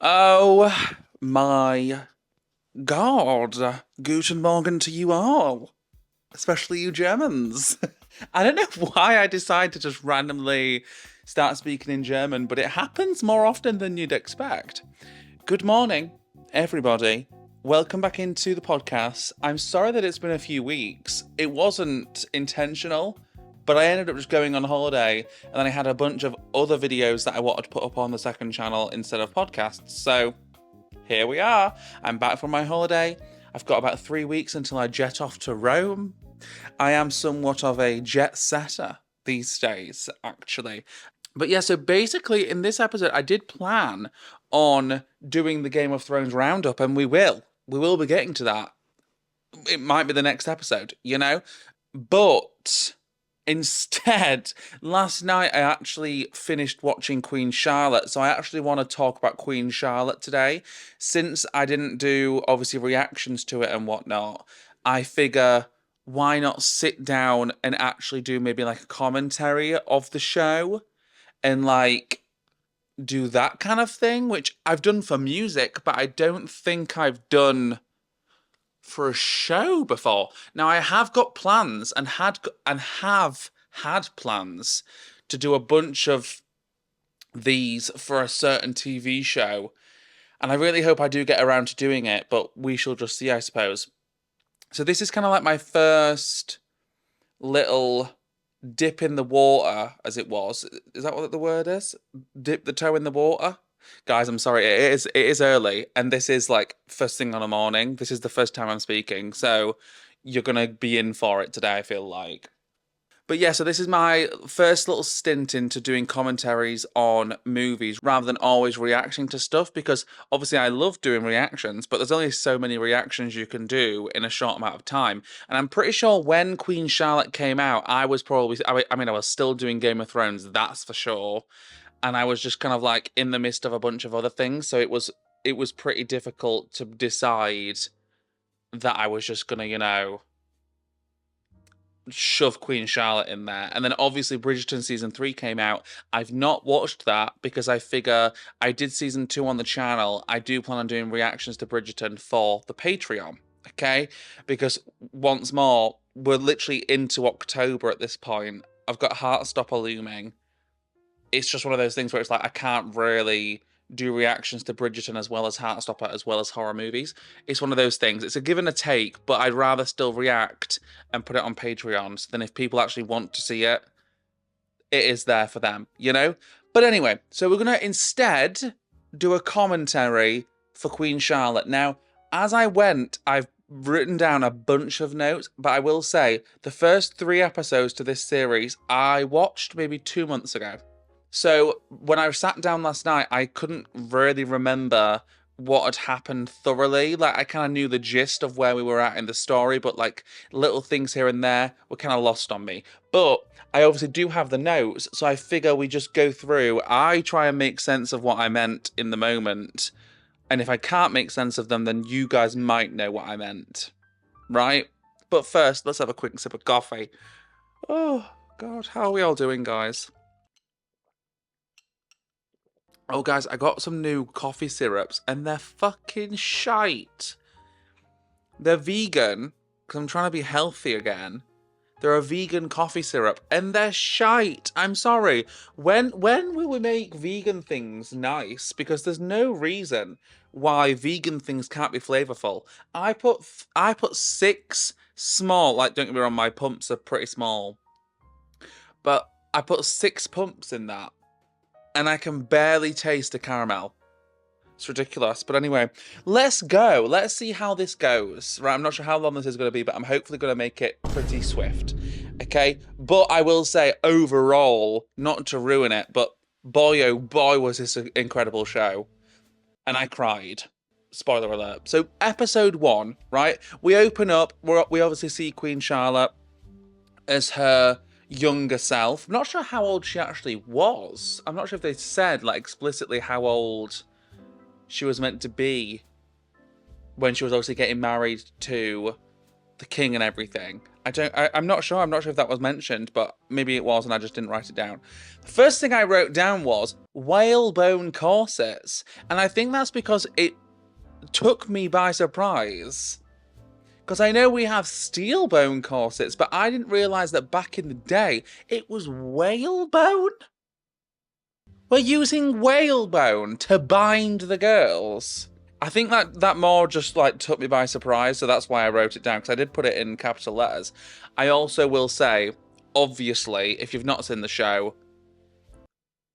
Oh my God. Guten Morgen to you all, especially you Germans. I don't know why I decided to just randomly start speaking in German, but it happens more often than you'd expect. Good morning, everybody. Welcome back into the podcast. I'm sorry that it's been a few weeks. It wasn't intentional, but I ended up just going on holiday, and then I had a bunch of other videos that I wanted to put up on the second channel instead of podcasts. So here we are. I'm back from my holiday. I've got about 3 weeks until I jet off to Rome. I am somewhat of a jet setter these days, actually. But yeah, so basically in this episode, I did plan on doing the Game of Thrones roundup, and we will. We will be getting to that. It might be the next episode, you know? But instead, last night I actually finished watching Queen Charlotte, so I actually want to talk about Queen Charlotte today. Since I didn't do, obviously, reactions to it and whatnot, I figure why not sit down and actually do maybe like a commentary of the show and like do that kind of thing, which I've done for music, but I don't think I've done for a show before. Now I have got plans and have had plans to do a bunch of these for a certain TV show, and I really hope I do get around to doing it, but we shall just see, I suppose. So this is kind of like my first little dip in the water, as it was. Is that what the word is? Dip the toe in the water? Guys, I'm sorry. It is early, and this is like first thing on the morning. This is the first time I'm speaking, so you're gonna be in for it today, I feel like. But yeah, so this is my first little stint into doing commentaries on movies rather than always reacting to stuff, because obviously I love doing reactions, but there's only so many reactions you can do in a short amount of time. And I'm pretty sure when Queen Charlotte came out, I was probably, I mean, I was still doing Game of Thrones, that's for sure. And I was just kind of like in the midst of a bunch of other things, so it was pretty difficult to decide that I was just gonna, shove Queen Charlotte in there. And then obviously Bridgerton season 3 came out. I've not watched that because I figure I did season 2 on the channel. I do plan on doing reactions to Bridgerton for the Patreon, okay? Because once more, we're literally into October at this point. I've got Heartstopper looming. It's just one of those things where it's like I can't really do reactions to Bridgerton as well as Heartstopper as well as horror movies. It's one of those things. It's a give and a take, but I'd rather still react and put it on Patreon. So then if people actually want to see it, it is there for them, you know? But anyway, so we're going to instead do a commentary for Queen Charlotte. Now, as I went, I've written down a bunch of notes, but I will say the first 3 episodes to this series I watched maybe 2 months ago. So when I sat down last night, I couldn't really remember what had happened thoroughly. Like I kind of knew the gist of where we were at in the story, but like little things here and there were kind of lost on me. But I obviously do have the notes, so I figure we just go through. I try and make sense of what I meant in the moment. And if I can't make sense of them, then you guys might know what I meant. Right? But first, let's have a quick sip of coffee. Oh, God, how are we all doing, guys? Oh, guys, I got some new coffee syrups, and they're fucking shite. They're vegan, because I'm trying to be healthy again. They're a vegan coffee syrup, and they're shite. I'm sorry. When will we make vegan things nice? Because there's no reason why vegan things can't be flavorful. I put 6 small, like don't get me wrong, my pumps are pretty small, but I put 6 pumps in that, and I can barely taste the caramel. It's ridiculous. But anyway, let's go. Let's see how this goes. Right, I'm not sure how long this is going to be, but I'm hopefully going to make it pretty swift. Okay? But I will say, overall, not to ruin it, but boy, oh boy, was this an incredible show. And I cried. Spoiler alert. So, episode 1, right? We open up, we obviously see Queen Charlotte as her younger self. I'm not sure how old she actually was. I'm not sure if they said, like, explicitly how old she was meant to be when she was obviously getting married to the king and everything. I'm not sure. I'm not sure if that was mentioned, but maybe it was and I just didn't write it down. The first thing I wrote down was whalebone corsets. And I think that's because it took me by surprise. Because I know we have steel bone corsets, but I didn't realise that back in the day, it was whalebone. We're using whalebone to bind the girls. I think that more just like took me by surprise, so that's why I wrote it down, because I did put it in capital letters. I also will say, obviously, if you've not seen the show,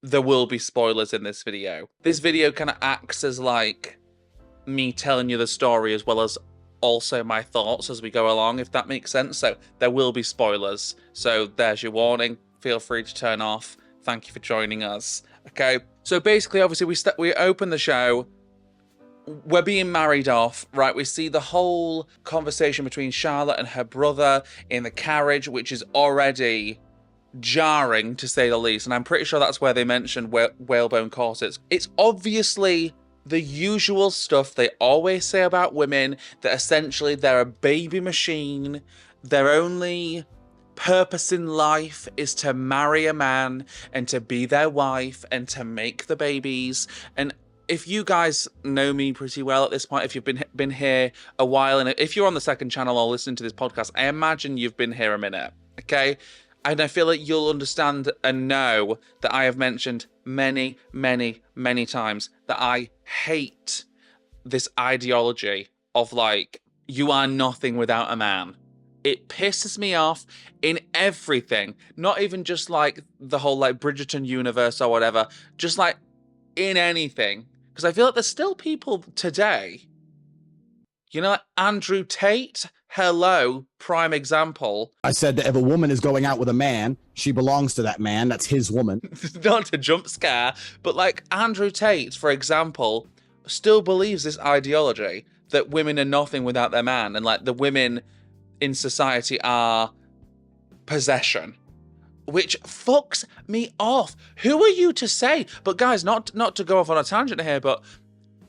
there will be spoilers in this video. This video kind of acts as like me telling you the story as well as also my thoughts as we go along, if that makes sense. So there will be spoilers. So there's your warning. Feel free to turn off. Thank you for joining us. Okay. So basically, obviously, we open the show. We're being married off, right? We see the whole conversation between Charlotte and her brother in the carriage, which is already jarring, to say the least. And I'm pretty sure that's where they mentioned whalebone corsets. It's obviously the usual stuff they always say about women, that essentially they're a baby machine. Their only purpose in life is to marry a man and to be their wife and to make the babies. And if you guys know me pretty well at this point, if you've been here a while, and if you're on the second channel or listening to this podcast, I imagine you've been here a minute, okay? And I feel like you'll understand and know that I have mentioned many, many, many times that I hate this ideology of like, you are nothing without a man. It pisses me off in everything. Not even just like the whole like Bridgerton universe or whatever, just like in anything. Because I feel like there's still people today, you know, like Andrew Tate, hello, prime example. I said that if a woman is going out with a man, she belongs to that man. That's his woman. Not to jump scare, but like Andrew Tate, for example, still believes this ideology that women are nothing without their man, and like the women in society are possession. Which fucks me off. Who are you to say? But guys, not to go off on a tangent here, but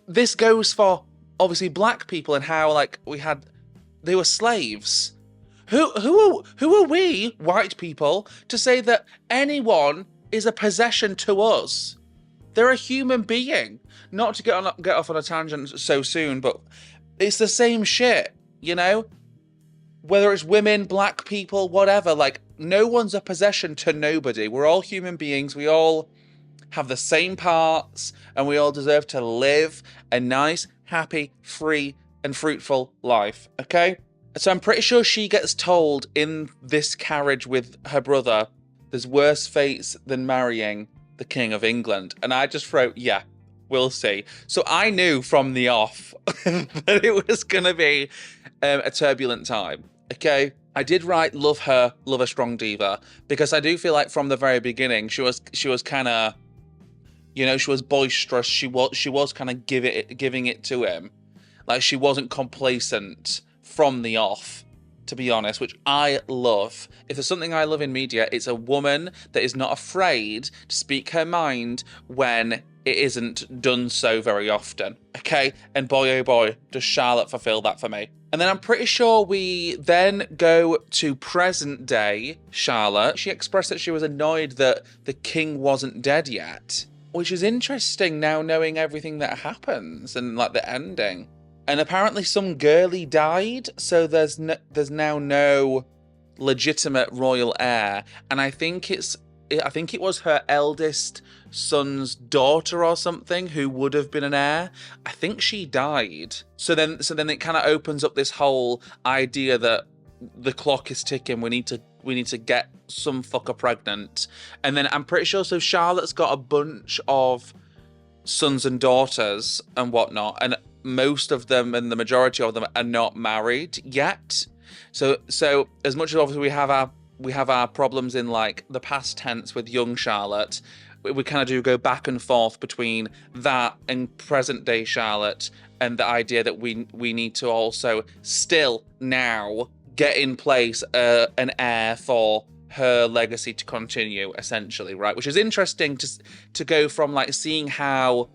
this goes for obviously black people and how like they were slaves. Who are we, white people, to say that anyone is a possession to us? They're a human being. Not to get off on a tangent so soon, but it's the same shit, you know? Whether it's women, black people, whatever, like, no one's a possession to nobody. We're all human beings. We all have the same parts, and we all deserve to live a nice, happy, free, and fruitful life, okay? So I'm pretty sure she gets told in this carriage with her brother, there's worse fates than marrying the King of England. And I just wrote, yeah, we'll see. So I knew from the off that it was going to be a turbulent time. Okay, I did write love her strong diva, because I do feel like from the very beginning she was kind of, you know, she was boisterous. She was kind of giving it to him, like she wasn't complacent from the off, to be honest, which I love. If there's something I love in media, it's a woman that is not afraid to speak her mind when it isn't done so very often. Okay, and boy oh boy, does Charlotte fulfill that for me. And then I'm pretty sure we then go to present day Charlotte. She expressed that she was annoyed that the king wasn't dead yet, which is interesting now knowing everything that happens and like the ending. And apparently some girlie died, so there's now no legitimate royal heir. And I think it was her eldest son's daughter or something who would have been an heir. I think she died. So then it kind of opens up this whole idea that the clock is ticking. We need to get some fucker pregnant. And then I'm pretty sure, so Charlotte's got a bunch of sons and daughters and whatnot, and most of them and the majority of them are not married yet. So as much as obviously we have our problems in like the past tense with young Charlotte, we kind of do go back and forth between that and present day Charlotte, and the idea that we need to also still now get in place an heir for her legacy to continue, essentially, right? Which is interesting to go from like seeing how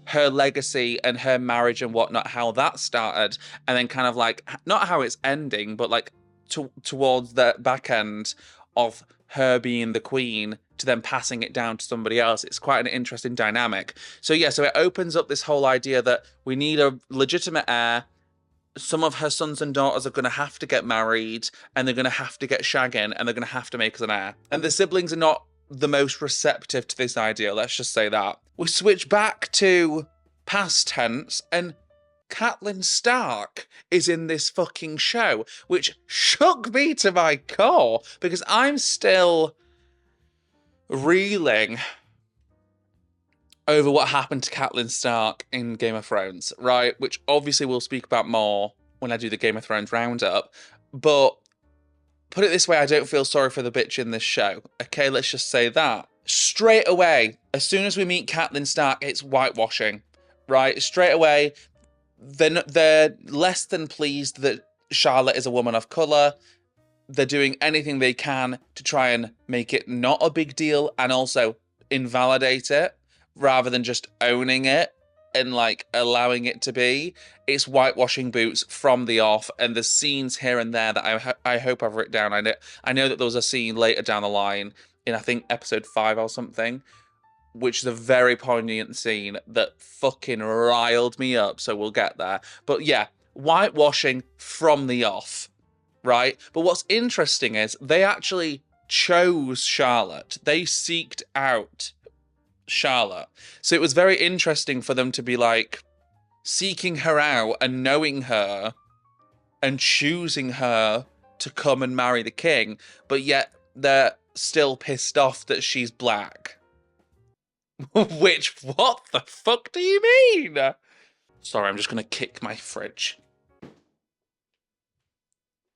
her legacy and her marriage and whatnot, how that started, and then kind of like not how it's ending, but like towards the back end of her being the queen to then passing it down to somebody else. It's quite an interesting dynamic. So yeah, so it opens up this whole idea that we need a legitimate heir. Some of her sons and daughters are going to have to get married, and they're going to have to get shagging, and they're going to have to make us an heir. And the siblings are not the most receptive to this idea, let's just say that. We switch back to past tense, and Catelyn Stark is in this fucking show, which shook me to my core, because I'm still reeling over what happened to Catelyn Stark in Game of Thrones, right? Which obviously we'll speak about more when I do the Game of Thrones roundup. But put it this way, I don't feel sorry for the bitch in this show. Okay, let's just say that. Straight away, as soon as we meet Catelyn Stark, it's whitewashing, right? Straight away, they're less than pleased that Charlotte is a woman of colour. They're doing anything they can to try and make it not a big deal and also invalidate it, rather than just owning it and like allowing it to be. It's whitewashing boots from the off, and the scenes here and there that I hope I've written down. I know that there was a scene later down the line in, I think, episode 5 or something, which is a very poignant scene that fucking riled me up, so we'll get there. But yeah, whitewashing from the off, right? But what's interesting is they actually chose Charlotte. They seeked out Charlotte. So it was very interesting for them to be like seeking her out and knowing her and choosing her to come and marry the king, but yet they're still pissed off that she's black. Which, what the fuck do you mean? Sorry, I'm just gonna kick my fridge.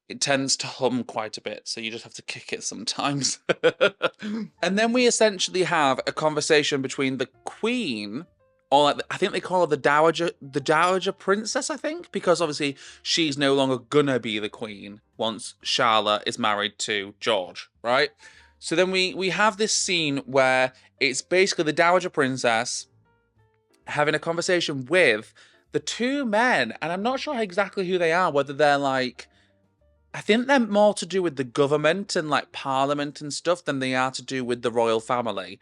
It tends to hum quite a bit, so you just have to kick it sometimes. And then we essentially have a conversation between the queen, or like, I think they call her the dowager princess, I think, because obviously she's no longer gonna be the queen once Charlotte is married to George, right? So then we have this scene where it's basically the dowager princess having a conversation with the two men, and I'm not sure exactly who they are, whether they're like, I think they're more to do with the government and like parliament and stuff than they are to do with the royal family.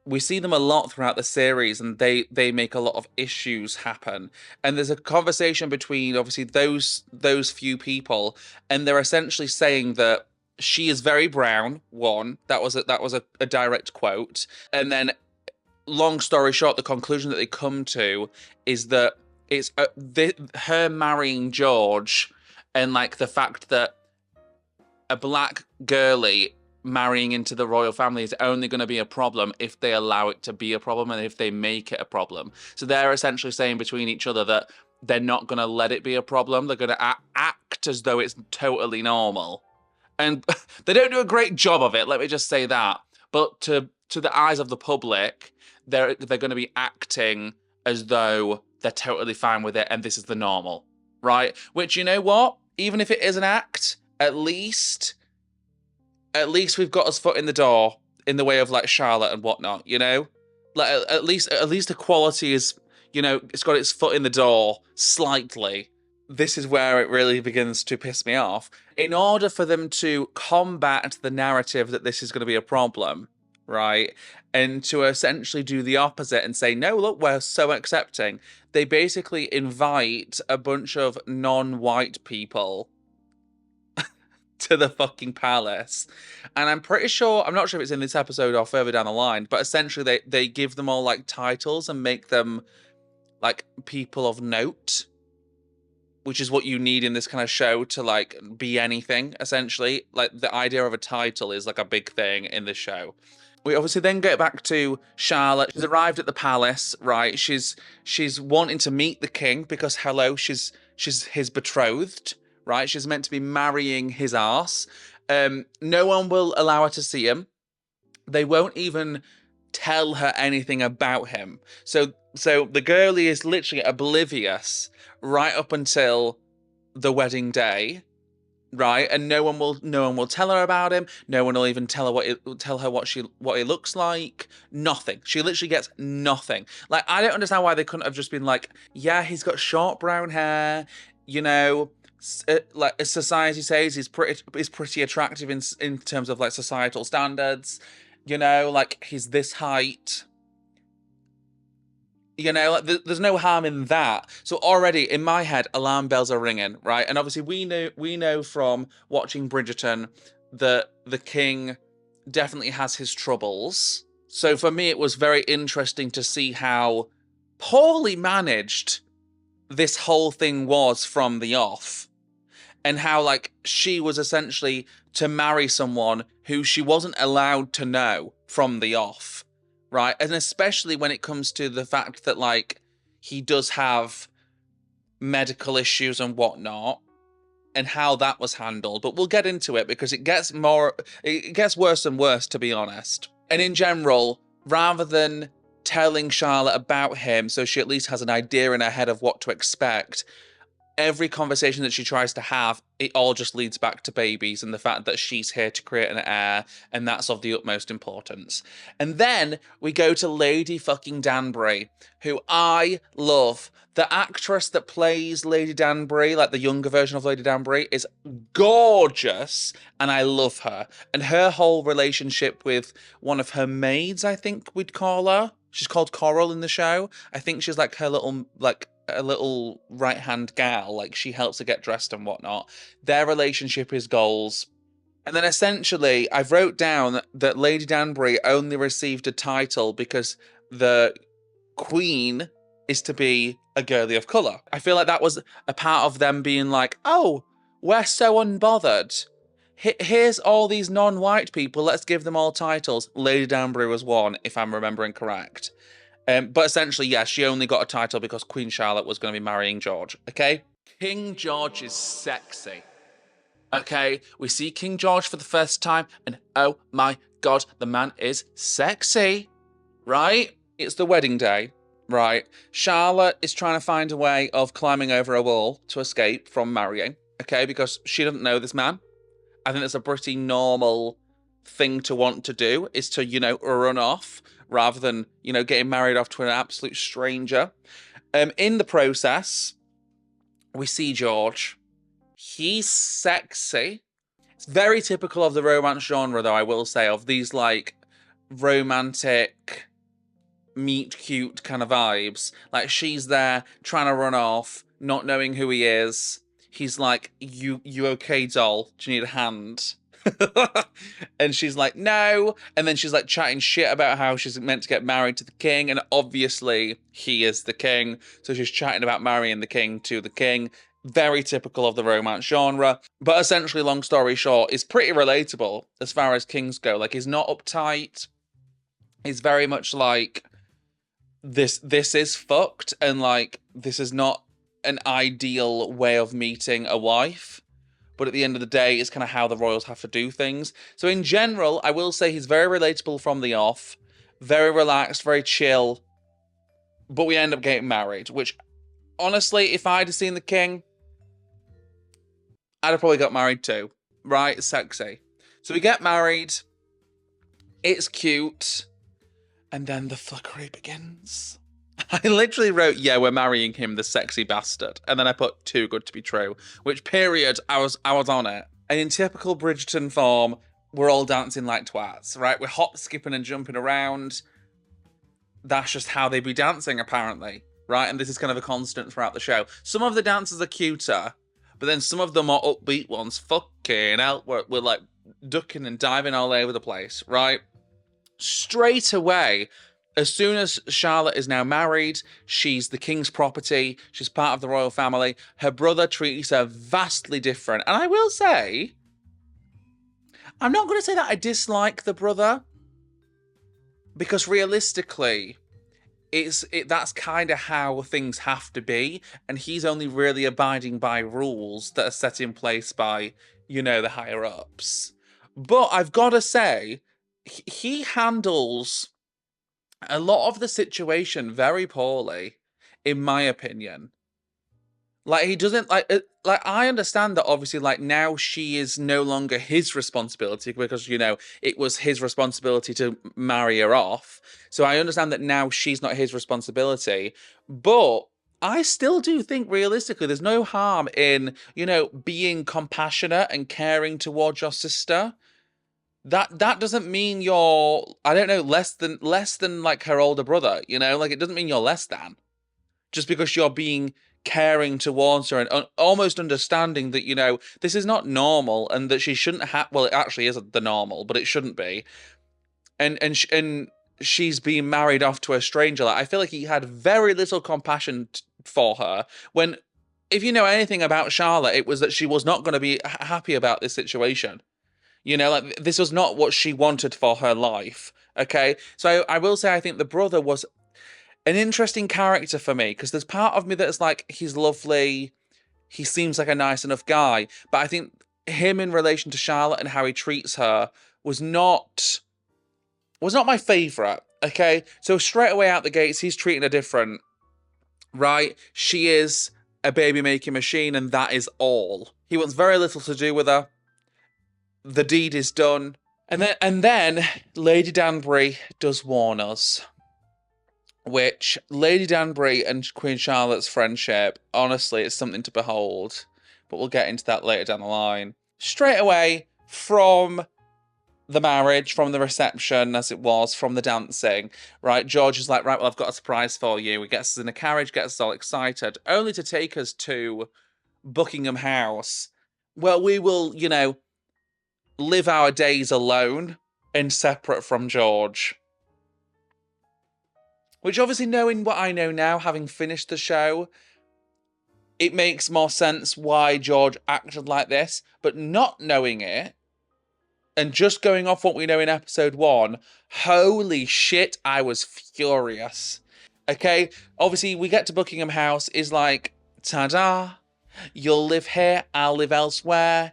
We see them a lot throughout the series, and they make a lot of issues happen. And there's a conversation between obviously those few people, and they're essentially saying that she is very brown. One, that was a direct quote. And then, long story short, the conclusion that they come to is that it's her marrying George. And like the fact that a black girly marrying into the royal family is only going to be a problem if they allow it to be a problem and if they make it a problem. So they're essentially saying between each other that they're not going to let it be a problem. They're going to act as though it's totally normal. And they don't do a great job of it, let me just say that. But to the eyes of the public, they're going to be acting as though they're totally fine with it and this is the normal. Right? Which, you know what? Even if it is an act, at least we've got us foot in the door in the way of like Charlotte and whatnot, you know? Like at least equality is, you know, it's got its foot in the door slightly. This is where it really begins to piss me off. In order for them to combat the narrative that this is going to be a problem, right? And to essentially do the opposite and say, no, look, we're so accepting. They basically invite a bunch of non-white people to the fucking palace. And I'm pretty sure, I'm not sure if it's in this episode or further down the line, but essentially they give them all like titles and make them like people of note, which is what you need in this kind of show to like be anything, essentially. Like the idea of a title is like a big thing in this show. We obviously then get back to Charlotte. She's arrived at the palace, right? She's wanting to meet the king because, hello, she's his betrothed, right? She's meant to be marrying his arse. No one will allow her to see him. They won't even tell her anything about him. So the girlie is literally oblivious right up until the wedding day. Right, and no one will tell her about him. No one will even tell her what he looks like. Nothing. She literally gets nothing. Like, I don't understand why they couldn't have just been like, yeah, he's got short brown hair, you know, like as society says, is pretty attractive in terms of like societal standards. Like he's this height. Like there's no harm in that. So already in my head, alarm bells are ringing, right? And obviously we know from watching Bridgerton that the king definitely has his troubles. So for me, it was very interesting to see how poorly managed this whole thing was from the off, and how like she was essentially to marry someone who she wasn't allowed to know from the off, right? And especially when it comes to the fact that like he does have medical issues and whatnot, and how that was handled. But we'll get into it because it gets worse and worse, to be honest. And in general, rather than telling Charlotte about him so she at least has an idea in her head of what to expect, every conversation that she tries to have, it all just leads back to babies and the fact that she's here to create an heir, and that's of the utmost importance. And then we go to Lady fucking Danbury, who I love. The actress that plays Lady Danbury, like the younger version of Lady Danbury, is gorgeous, and I love her. And her whole relationship with one of her maids, I think we'd call her. She's called Coral in the show. I think she's like her little, like, a little right-hand gal, like she helps her get dressed and whatnot. Their relationship is goals. And then essentially, I've wrote down that Lady Danbury only received a title because the queen is to be a girlie of colour. I feel like that was a part of them being like, oh, we're so unbothered. Here's all these non-white people, let's give them all titles. Lady Danbury was one, if I'm remembering correct. But essentially, yes, she only got a title because Queen Charlotte was going to be marrying George, okay? King George is sexy, okay? We see King George for the first time, and oh my God, the man is sexy, right? It's the wedding day, right? Charlotte is trying to find a way of climbing over a wall to escape from marrying, okay? Because she doesn't know this man. I think that's a pretty normal thing to want to do, is to, run off rather than, getting married off to an absolute stranger. In the process, we see George. He's sexy. It's very typical of the romance genre, though, I will say, of these, like, romantic, meet cute kind of vibes. Like, she's there trying to run off, not knowing who he is. He's like, you okay, doll? Do you need a hand? And she's like, no. And then she's like chatting shit about how she's meant to get married to the king. And obviously he is the king. So she's chatting about marrying the king to the king. Very typical of the romance genre. But essentially, long story short, is pretty relatable as far as kings go. Like, he's not uptight. He's very much like, this is fucked. And like, this is not an ideal way of meeting a wife. But at the end of the day, it's kind of how the royals have to do things. So in general, I will say he's very relatable from the off. Very relaxed, very chill. But we end up getting married. Which, honestly, if I'd have seen the king, I'd have probably got married too. Right? Sexy. So we get married. It's cute. And then the fuckery begins. I literally wrote, yeah, we're marrying him, the sexy bastard. And then I put too good to be true, which period, I was on it. And in typical Bridgerton form, we're all dancing like twats, right? We're hop, skipping and jumping around. That's just how they be dancing, apparently, right? And this is kind of a constant throughout the show. Some of the dances are cuter, but then some of them are upbeat ones. Fucking hell, we're like ducking and diving all over the place, right? Straight away, as soon as Charlotte is now married, she's the king's property, she's part of the royal family, her brother treats her vastly different. And I will say, I'm not going to say that I dislike the brother, because realistically, that's kind of how things have to be, and he's only really abiding by rules that are set in place by, the higher-ups. But I've got to say, he handles a lot of the situation very poorly, in my opinion. Like, he doesn't, like, I understand that obviously, like, now she is no longer his responsibility because, it was his responsibility to marry her off. So I understand that now she's not his responsibility. But I still do think realistically there's no harm in, being compassionate and caring towards your sister. That doesn't mean you're, I don't know, less than like her older brother, Like it doesn't mean you're less than. Just because you're being caring towards her and almost understanding that, this is not normal and that she shouldn't have, well, it actually is the normal, but it shouldn't be. And she's being married off to a stranger. Like, I feel like he had very little compassion for her when, if you know anything about Charlotte, it was that she was not going to be happy about this situation. Like this was not what she wanted for her life. Okay, so I will say I think the brother was an interesting character for me because there's part of me that's like, he's lovely, he seems like a nice enough guy, but I think him in relation to Charlotte and how he treats her was not my favourite. Okay, so straight away out the gates, he's treating her different, right? She is a baby making machine, and that is all. He wants very little to do with her. The deed is done. And then Lady Danbury does warn us. Which, Lady Danbury and Queen Charlotte's friendship, honestly, is something to behold. But we'll get into that later down the line. Straight away, from the marriage, from the reception, as it was, from the dancing, right? George is like, right, well, I've got a surprise for you. He gets us in a carriage, gets us all excited, only to take us to Buckingham House, where we will, live our days alone and separate from George. Which, obviously, knowing what I know now, having finished the show, it makes more sense why George acted like this. But not knowing it, and just going off what we know in episode 1, holy shit, I was furious. Okay, obviously, we get to Buckingham House, is like, ta-da, you'll live here, I'll live elsewhere.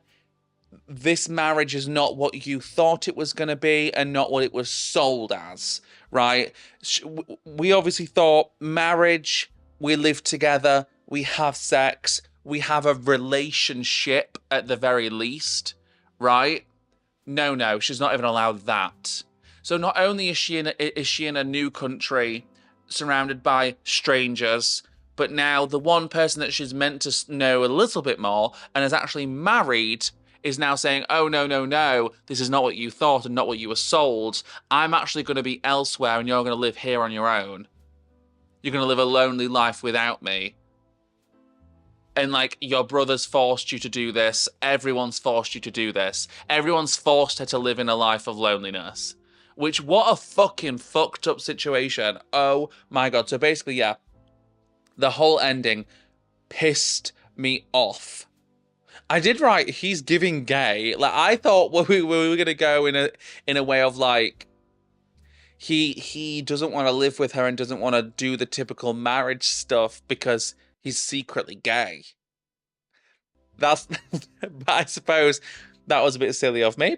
This marriage is not what you thought it was going to be and not what it was sold as, right? We obviously thought marriage, we live together, we have sex, we have a relationship at the very least, right? No, she's not even allowed that. So not only is she in a new country surrounded by strangers, but now the one person that she's meant to know a little bit more and is actually married is now saying, oh, no, this is not what you thought and not what you were sold. I'm actually going to be elsewhere and you're going to live here on your own. You're going to live a lonely life without me. And, like, your brother's forced you to do this. Everyone's forced you to do this. Everyone's forced her to live in a life of loneliness. Which, what a fucking fucked up situation. Oh, my God. So, basically, yeah. The whole ending pissed me off. I did write, he's giving gay. Like, I thought we were going to go in a way of, like, he doesn't want to live with her and doesn't want to do the typical marriage stuff because he's secretly gay. But I suppose that was a bit silly of me.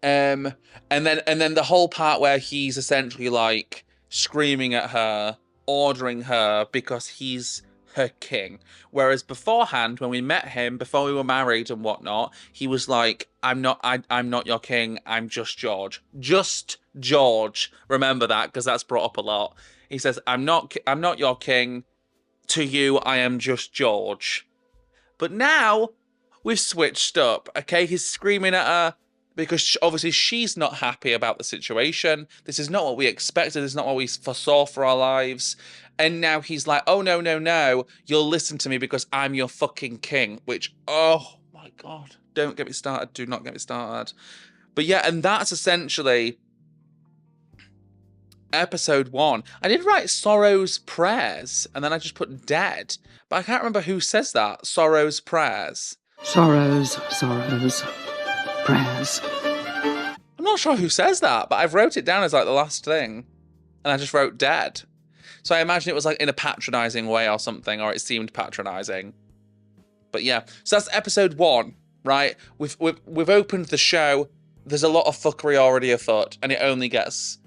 And then the whole part where he's essentially, like, screaming at her, ordering her because he's her king. Whereas beforehand, when we met him, before we were married and whatnot, he was like, I'm not your king, I'm just George. Just George. Remember that, because that's brought up a lot. He says, I'm not your king. To you, I am just George. But now, we've switched up, okay? He's screaming at her because obviously she's not happy about the situation. This is not what we expected. This is not what we foresaw for our lives. And now he's like, oh, no, you'll listen to me because I'm your fucking king. Which, oh my God, don't get me started. Do not get me started. But yeah, and that's essentially episode 1. I did write Sorrow's Prayers, and then I just put dead. But I can't remember who says that. Sorrow's Prayers. Sorrows, prayers. I'm not sure who says that, but I've wrote it down as like the last thing. And I just wrote dead. So I imagine it was like in a patronising way or something, or it seemed patronising. But yeah, so that's episode 1, right? We've opened the show. There's a lot of fuckery already afoot, and it only gets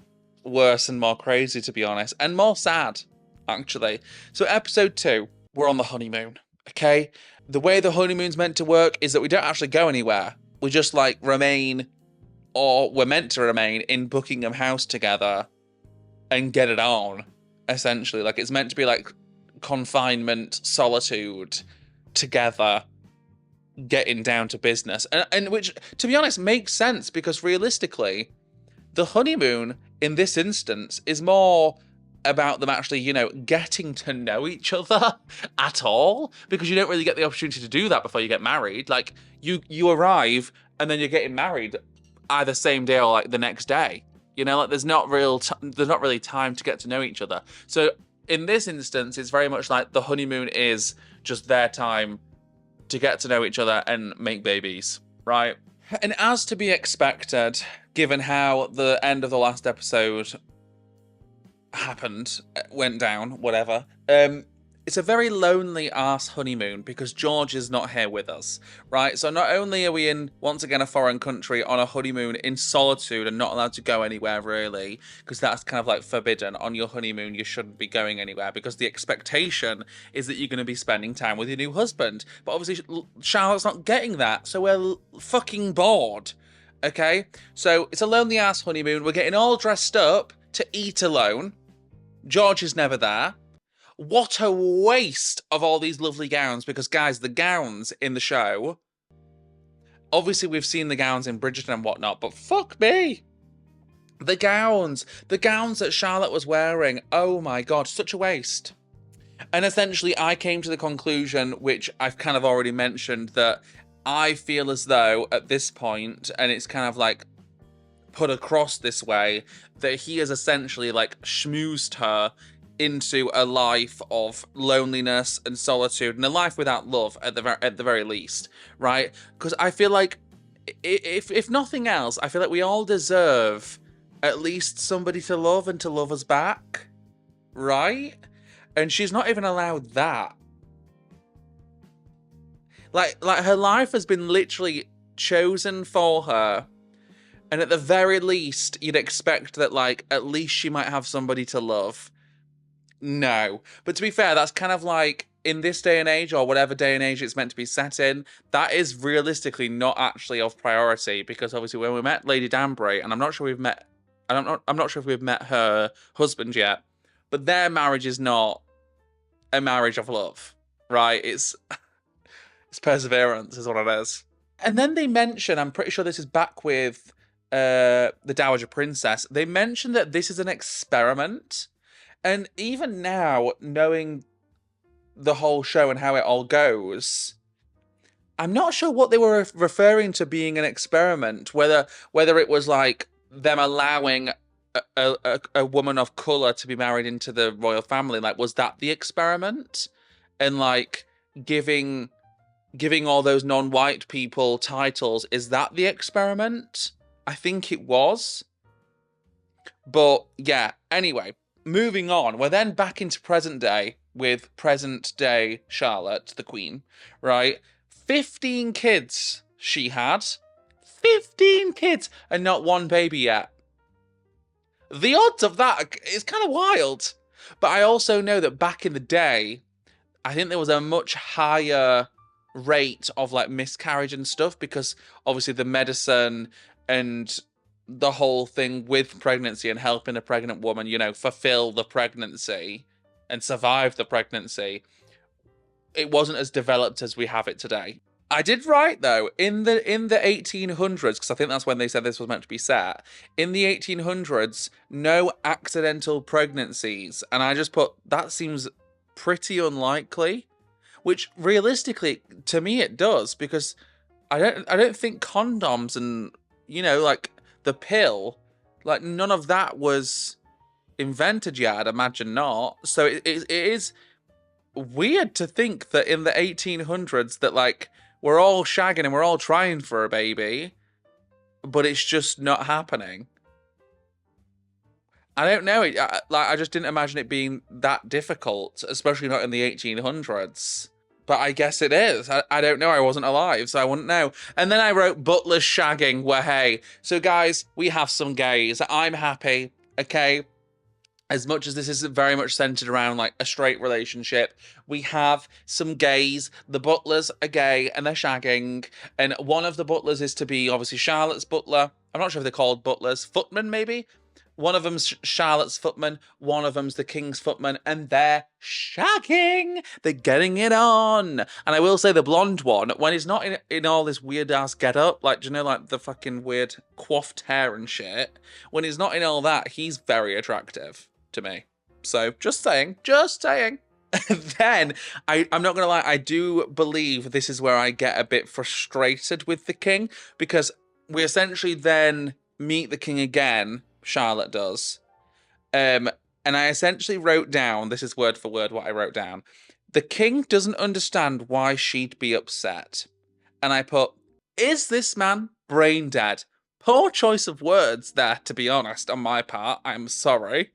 worse and more crazy, to be honest, and more sad, actually. So episode 2, we're on the honeymoon, okay? The way the honeymoon's meant to work is that we don't actually go anywhere. We just, like, remain, or we're meant to remain, in Buckingham House together and get it on, essentially. Like, it's meant to be, like, confinement, solitude together, getting down to business. And which, to be honest, makes sense because realistically, the honeymoon in this instance is more about them actually, you know, getting to know each other at all, because you don't really get the opportunity to do that before you get married. Like, you arrive and then you're getting married either same day or like the next day. You know, like there's not really time to get to know each other. So in this instance, it's very much like the honeymoon is just their time to get to know each other and make babies, right? And as to be expected, given how the end of the last episode happened, went down, whatever, it's a very lonely ass honeymoon because George is not here with us, right? So not only are we in, once again, a foreign country on a honeymoon in solitude and not allowed to go anywhere really, because that's kind of like forbidden. On your honeymoon, you shouldn't be going anywhere because the expectation is that you're going to be spending time with your new husband. But obviously Charlotte's not getting that, so we're fucking bored, okay? So it's a lonely ass honeymoon. We're getting all dressed up to eat alone. George is never there. What a waste of all these lovely gowns, because guys, the gowns in the show, obviously we've seen the gowns in Bridgerton and whatnot, but fuck me. The gowns that Charlotte was wearing, oh my God, such a waste. And essentially I came to the conclusion, which I've kind of already mentioned, that I feel as though at this point, and it's kind of like put across this way, that he has essentially like schmoozed her into a life of loneliness and solitude and a life without love at the very least, right? Because I feel like if nothing else, I feel like we all deserve at least somebody to love and to love us back, right? And she's not even allowed that. Like her life has been literally chosen for her. And at the very least, you'd expect that, like, at least she might have somebody to love. No. But to be fair, that's kind of like, in this day and age, or whatever day and age it's meant to be set in, that is realistically not actually of priority, because obviously when we met Lady Danbury, and I'm not sure if we've met her husband yet, but their marriage is not a marriage of love, right? It's perseverance is what it is. And then they mention, I'm pretty sure this is back with the Dowager Princess, they mention that this is an experiment. And even now, knowing the whole show and how it all goes, I'm not sure what they were referring to being an experiment, whether it was like them allowing a woman of colour to be married into the royal family. Like, was that the experiment? And like giving all those non-white people titles, is that the experiment? I think it was. But yeah, anyway, moving on. We're then back into present day with present day Charlotte, the Queen, right? 15 kids she had. 15 kids and not one baby yet. The odds of that is kind of wild. But I also know that back in the day, I think there was a much higher rate of like miscarriage and stuff, because obviously the medicine and the whole thing with pregnancy and helping a pregnant woman, you know, fulfill the pregnancy and survive the pregnancy, it wasn't as developed as we have it today. I did write though, in the 1800s, because I think that's when they said this was meant to be set, in the 1800s, no accidental pregnancies, and I just put, that seems pretty unlikely, which realistically to me it does, because I don't think condoms and, you know, like the pill, like none of that was invented yet, I'd imagine not. So it is weird to think that in the 1800s that like we're all shagging and we're all trying for a baby, but it's just not happening. I don't know. I just didn't imagine it being that difficult, especially not in the 1800s. But I guess it is. I don't know. I wasn't alive, so I wouldn't know. And then I wrote butlers shagging, where hey. So guys, we have some gays. I'm happy, okay? As much as this is very much centered around like a straight relationship, we have some gays. The butlers are gay and they're shagging. And one of the butlers is to be obviously Charlotte's butler. I'm not sure if they're called butlers. Footman, maybe? One of them's Charlotte's footman, one of them's the king's footman, and they're shagging. They're getting it on. And I will say the blonde one, when he's not in all this weird ass get up, like, do you know, like the fucking weird coiffed hair and shit, when he's not in all that, he's very attractive to me. So just saying, just saying. Then, I'm not going to lie, I do believe this is where I get a bit frustrated with the king, because we essentially then meet the king again, Charlotte does. And I essentially wrote down, this is word for word what I wrote down, the king doesn't understand why she'd be upset. And I put, is this man brain dead? Poor choice of words there, to be honest, on my part. I'm sorry.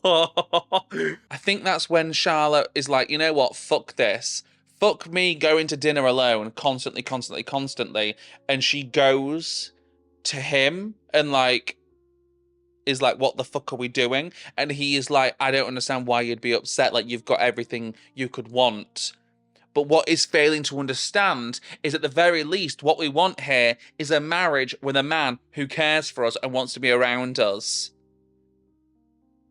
I think that's when Charlotte is like, you know what, fuck this. Fuck me going to dinner alone constantly. And she goes to him and like, is like, what the fuck are we doing? And he is like, I don't understand why you'd be upset. Like, you've got everything you could want. But what is failing to understand is at the very least, what we want here is a marriage with a man who cares for us and wants to be around us.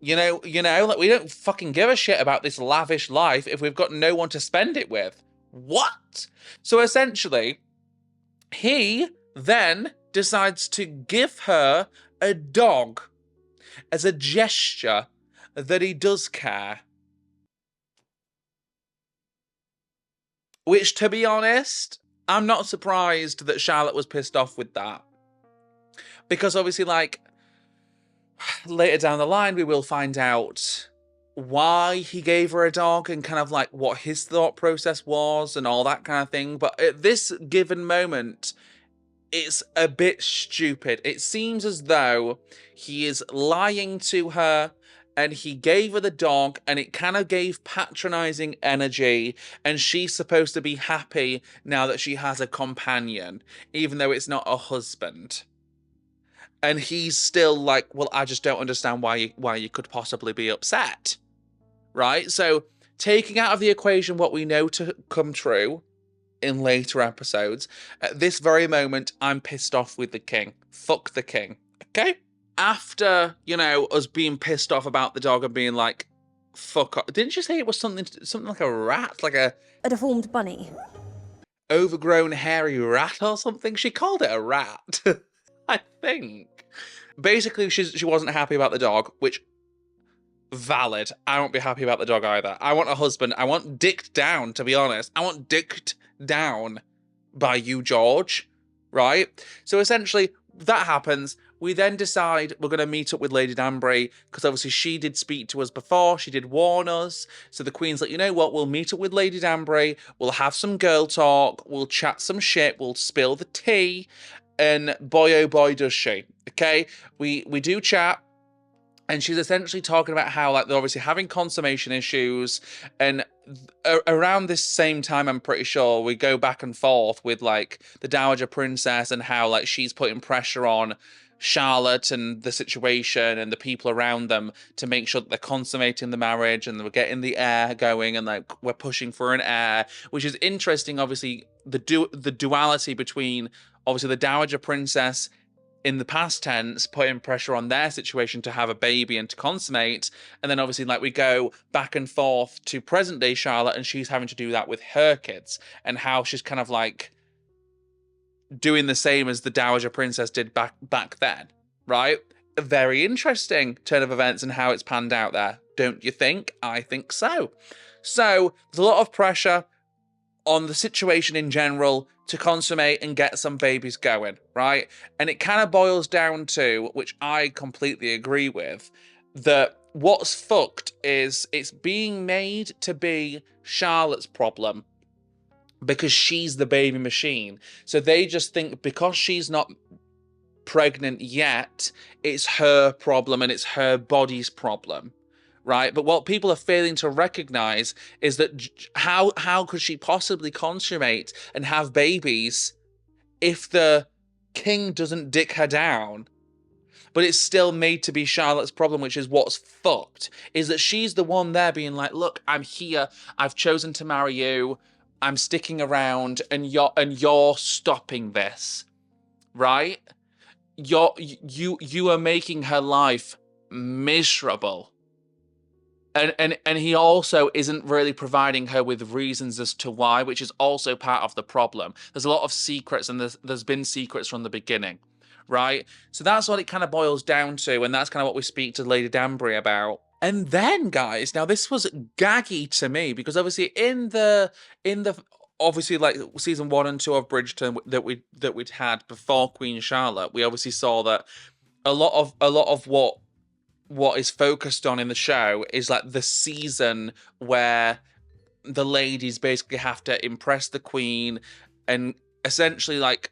You know, like, we don't fucking give a shit about this lavish life if we've got no one to spend it with. What? So essentially, he then decides to give her a dog as a gesture that he does care. Which, to be honest, I'm not surprised that Charlotte was pissed off with that. Because obviously, like, later down the line, we will find out why he gave her a dog and kind of like what his thought process was and all that kind of thing. But at this given moment, it's a bit stupid. It seems as though he is lying to her and he gave her the dog and it kind of gave patronizing energy and she's supposed to be happy now that she has a companion, even though it's not a husband. And he's still like, well, I just don't understand why you could possibly be upset, right? So taking out of the equation what we know to come true in later episodes, at this very moment, I'm pissed off with the king. Fuck the king, okay? After, you know, us being pissed off about the dog and being like, fuck off. Didn't you say it was something like a rat? Like a deformed bunny. Overgrown hairy rat or something? She called it a rat, I think. Basically, she wasn't happy about the dog, which, valid. I won't be happy about the dog either. I want a husband. I want dicked down, to be honest. I want dicked down by you, George, right? So essentially, that happens. We then decide we're going to meet up with Lady Danbury, because obviously she did speak to us before. She did warn us. So the Queen's like, you know what? We'll meet up with Lady Danbury. We'll have some girl talk. We'll chat some shit. We'll spill the tea. And boy, oh boy, does she. Okay? We do chat. And she's essentially talking about how, like, they're obviously having consummation issues. And around this same time, I'm pretty sure, we go back and forth with, like, the Dowager Princess and how, like, she's putting pressure on Charlotte and the situation and the people around them to make sure that they're consummating the marriage and we're getting the heir going and, like, we're pushing for an heir, which is interesting, obviously, the duality between, obviously, the Dowager Princess in the past tense, putting pressure on their situation to have a baby and to consummate. And then obviously, like, we go back and forth to present day Charlotte and she's having to do that with her kids and how she's kind of like doing the same as the Dowager Princess did back then, right? A very interesting turn of events and how it's panned out there. Don't you think? I think so. So there's a lot of pressure on the situation in general to consummate and get some babies going, right? And it kind of boils down to, which I completely agree with, that what's fucked is it's being made to be Charlotte's problem because she's the baby machine. So they just think because she's not pregnant yet, it's her problem and it's her body's problem. Right, but what people are failing to recognize is that how could she possibly consummate and have babies if the king doesn't dick her down? But it's still made to be Charlotte's problem, which is what's fucked, is that she's the one there being like, look, I'm here, I've chosen to marry you, I'm sticking around, and you're stopping this, right? You are making her life miserable. And he also isn't really providing her with reasons as to why, which is also part of the problem. There's a lot of secrets, and there's been secrets from the beginning, right? So that's what it kind of boils down to, and that's kind of what we speak to Lady Danbury about. And then, guys, now this was gaggy to me because obviously in the obviously like season 1 and 2 of Bridgerton that we'd had before Queen Charlotte, we obviously saw that a lot of what is focused on in the show is like the season where the ladies basically have to impress the queen and essentially like,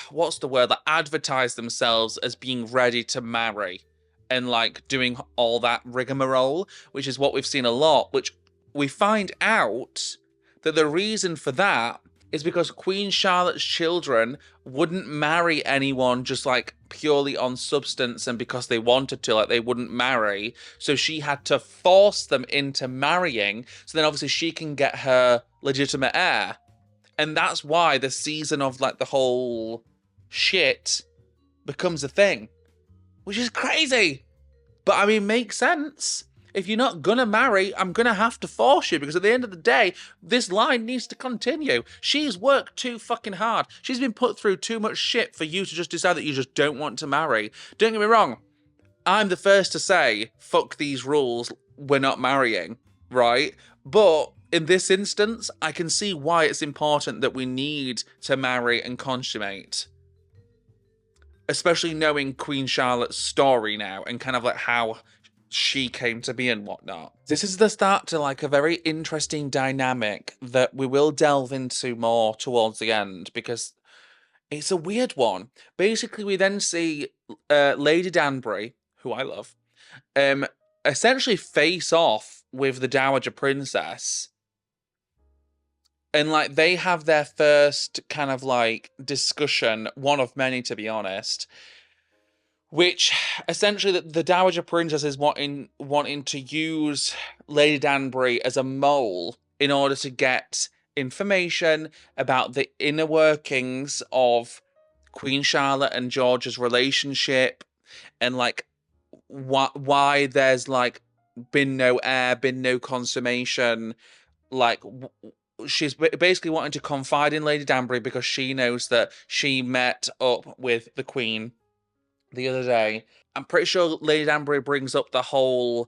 what's the word, like advertise themselves as being ready to marry and like doing all that rigmarole, which is what we've seen a lot, which we find out that the reason for that is because Queen Charlotte's children wouldn't marry anyone just like purely on substance and because they wanted to, like they wouldn't marry. So she had to force them into marrying. So then obviously she can get her legitimate heir. And that's why the season of like the whole shit becomes a thing, which is crazy. But I mean, makes sense. If you're not gonna marry, I'm gonna have to force you because at the end of the day, this line needs to continue. She's worked too fucking hard. She's been put through too much shit for you to just decide that you just don't want to marry. Don't get me wrong. I'm the first to say, fuck these rules, we're not marrying, right? But in this instance, I can see why it's important that we need to marry and consummate. Especially knowing Queen Charlotte's story now and kind of like how she came to be and whatnot. This is the start to like a very interesting dynamic that we will delve into more towards the end because it's a weird one. Basically, we then see Lady Danbury, who I love, essentially face off with the Dowager Princess. And like they have their first kind of like discussion, one of many to be honest, which essentially the Dowager Princess is wanting to use Lady Danbury as a mole in order to get information about the inner workings of Queen Charlotte and George's relationship and like why there's like been no heir, been no consummation. Like she's basically wanting to confide in Lady Danbury because she knows that she met up with the Queen the other day. I'm pretty sure Lady Danbury brings up the whole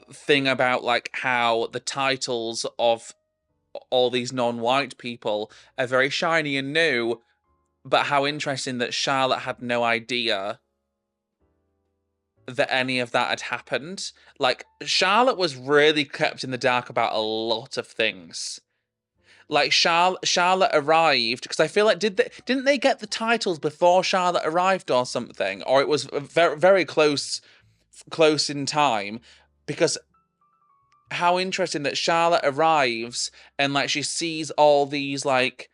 thing about like how the titles of all these non-white people are very shiny and new, but how interesting that Charlotte had no idea that any of that had happened. Like Charlotte was really kept in the dark about a lot of things. Like Charlotte arrived because I feel like didn't they get the titles before Charlotte arrived or something, or it was very very close in time, because how interesting that Charlotte arrives and like she sees all these like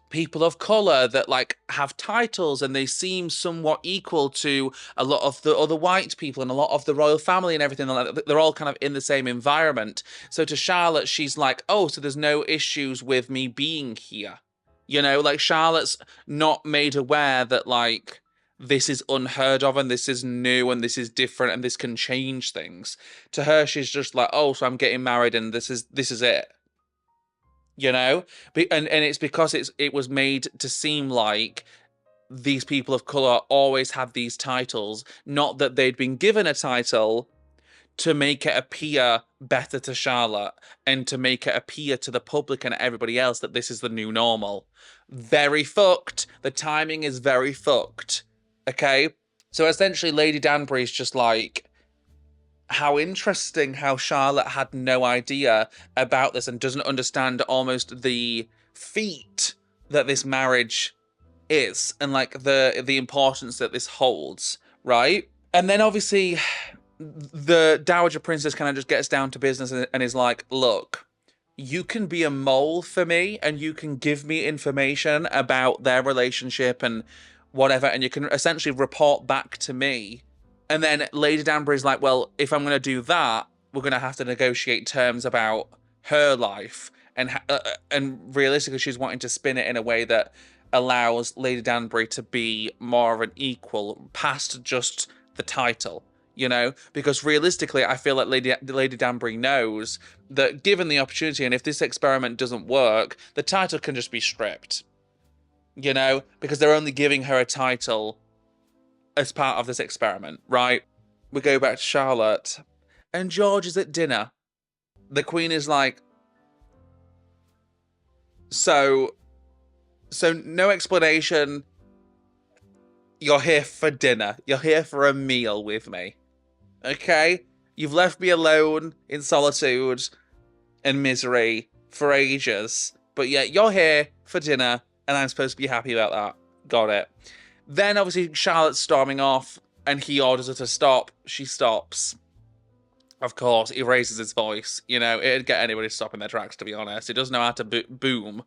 people of color that like have titles and they seem somewhat equal to a lot of the other white people and a lot of the royal family and everything. They're all kind of in the same environment. So to Charlotte, she's like, oh, so there's no issues with me being here. You know, like Charlotte's not made aware that like this is unheard of and this is new and this is different and this can change things. To her, she's just like, oh, so I'm getting married and this is it. You know, and it's because it was made to seem like these people of color always had these titles, not that they'd been given a title to make it appear better to Charlotte and to make it appear to the public and everybody else that this is the new normal. Very fucked. The timing is very fucked. Okay, so essentially, Lady Danbury's just like, how interesting how Charlotte had no idea about this and doesn't understand almost the feat that this marriage is and like the importance that this holds, right? And then obviously the Dowager Princess kind of just gets down to business and is like, look, you can be a mole for me and you can give me information about their relationship and whatever, and you can essentially report back to me. And then Lady Danbury's like, well, if I'm going to do that, we're going to have to negotiate terms about her life. And realistically, she's wanting to spin it in a way that allows Lady Danbury to be more of an equal, past just the title, you know? Because realistically, I feel like Lady Danbury knows that given the opportunity, and if this experiment doesn't work, the title can just be stripped, you know? Because they're only giving her a title as part of this experiment, right? We go back to Charlotte, and George is at dinner. The Queen is like, so no explanation. You're here for dinner. You're here for a meal with me. Okay? You've left me alone in solitude and misery for ages. But yet you're here for dinner, and I'm supposed to be happy about that. Got it. Then obviously Charlotte's storming off, and he orders her to stop. She stops. Of course, he raises his voice. You know, it'd get anybody to stop in their tracks, to be honest. He doesn't know how to boom.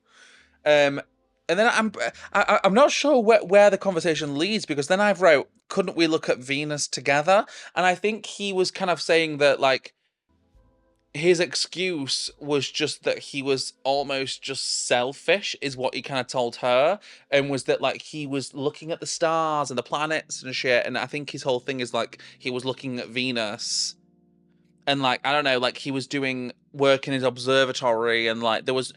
And then I'm not sure where the conversation leads, because then I've wrote, couldn't we look at Venus together? And I think he was kind of saying that, like, his excuse was just that he was almost just selfish, is what he kind of told her, and was that, like, he was looking at the stars and the planets and shit, and I think his whole thing is, like, he was looking at Venus, and, like, I don't know, like, he was doing work in his observatory, and, like, there was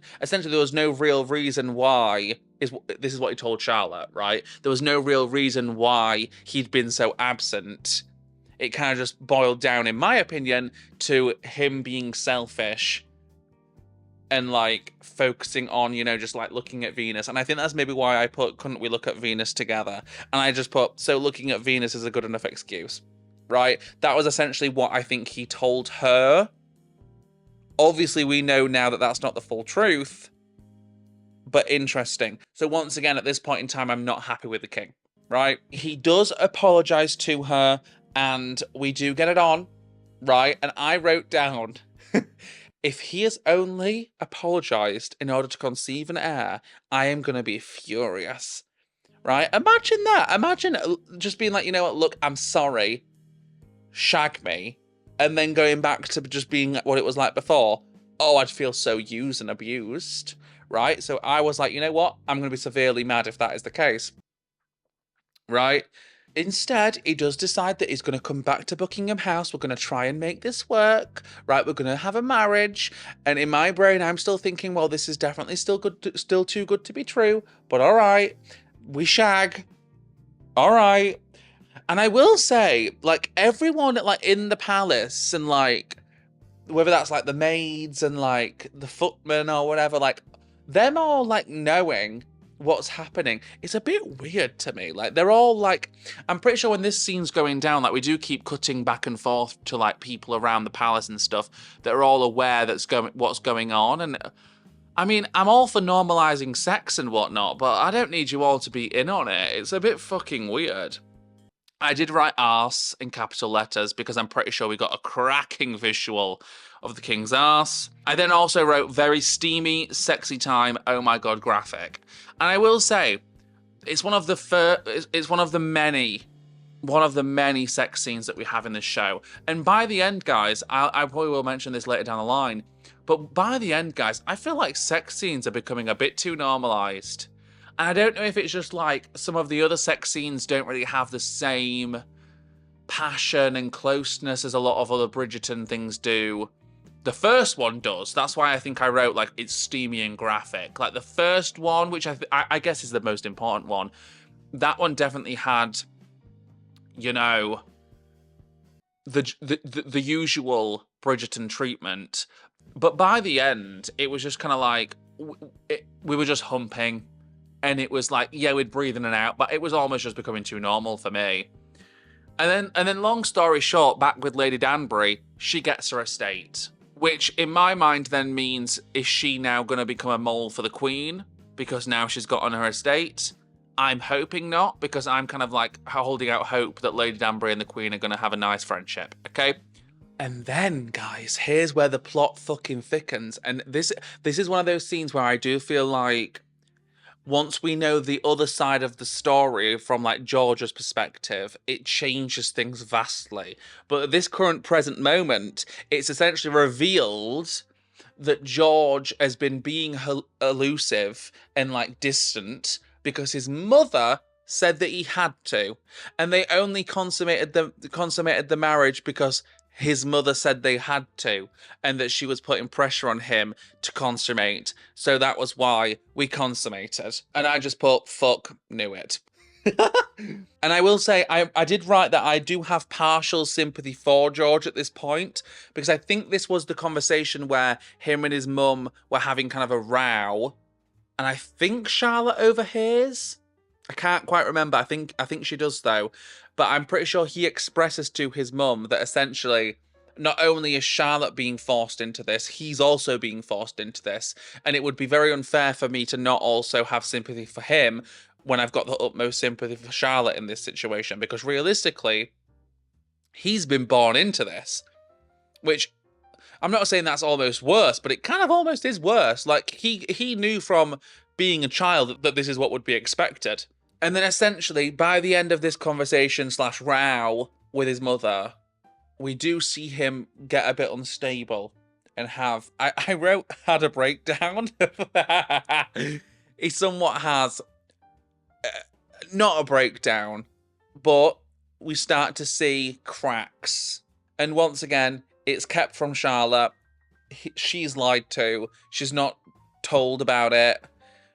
no real reason why, this is what he told Charlotte, right? There was no real reason why he'd been so absent. It kind of just boiled down, in my opinion, to him being selfish and, like, focusing on, you know, just, like, looking at Venus. And I think that's maybe why I put, couldn't we look at Venus together? And I just put, so looking at Venus is a good enough excuse, right? That was essentially what I think he told her. Obviously, we know now that that's not the full truth, but interesting. So once again, at this point in time, I'm not happy with the king, right? He does apologize to her, and we do get it on, right? And I wrote down, if he has only apologized in order to conceive an heir, I am going to be furious, right? Imagine that. Imagine just being like, you know what, look, I'm sorry, shag me, and then going back to just being what it was like before. Oh, I'd feel so used and abused, right? So I was like, you know what? I'm going to be severely mad if that is the case, right? Instead, he does decide that he's going to come back to Buckingham House. We're going to try and make this work, right? We're going to have a marriage. And in my brain, I'm still thinking, well, this is definitely still too good to be true. But all right, we shag. All right. And I will say, like, everyone, like, in the palace, and, like, whether that's, like, the maids and, like, the footmen or whatever, like, them all, like, knowing what's happening, it's a bit weird to me. Like, they're all, like, I'm pretty sure when this scene's going down, like, we do keep cutting back and forth to, like, people around the palace and stuff that are all aware what's going on. And, I mean, I'm all for normalizing sex and whatnot, but I don't need you all to be in on it. It's a bit fucking weird. I did write arse in capital letters because I'm pretty sure we got a cracking visual of the king's arse. I then also wrote very steamy, sexy time, oh my god graphic. And I will say, it's one of the many sex scenes that we have in this show. And by the end, guys, I probably will mention this later down the line, but by the end, guys, I feel like sex scenes are becoming a bit too normalized. And I don't know if it's just like some of the other sex scenes don't really have the same passion and closeness as a lot of other Bridgerton things do. The first one does. That's why I think I wrote, like, it's steamy and graphic. Like, the first one, which I guess is the most important one, that one definitely had, you know, the usual Bridgerton treatment. But by the end, it was just kind of like, we were just humping. And it was like, yeah, we'd breathe in and out, but it was almost just becoming too normal for me. And then long story short, back with Lady Danbury, she gets her estate. Which, in my mind, then means, is she now going to become a mole for the Queen? Because now she's got on her estate? I'm hoping not, because I'm kind of like holding out hope that Lady Danbury and the Queen are going to have a nice friendship, okay? And then, guys, here's where the plot fucking thickens. And this is one of those scenes where I do feel like, once we know the other side of the story from, like, George's perspective, it changes things vastly. But at this current present moment, it's essentially revealed that George has been being elusive and, like, distant because his mother said that he had to, and they only consummated the marriage because his mother said they had to, and that she was putting pressure on him to consummate. So that was why we consummated. And I just put, fuck, knew it. And I will say, I did write that I do have partial sympathy for George at this point, because I think this was the conversation where him and his mum were having kind of a row, and I think Charlotte overhears. I can't quite remember. I think she does though, but I'm pretty sure he expresses to his mum that essentially not only is Charlotte being forced into this, he's also being forced into this, and it would be very unfair for me to not also have sympathy for him when I've got the utmost sympathy for Charlotte in this situation, because realistically, he's been born into this, which I'm not saying that's almost worse, but it kind of almost is worse. Like, he knew from being a child that this is what would be expected. And then essentially, by the end of this conversation / row with his mother, we do see him get a bit unstable and have, I wrote, had a breakdown. He somewhat has, not a breakdown, but we start to see cracks. And once again, it's kept from Charlotte. She's lied to. She's not told about it.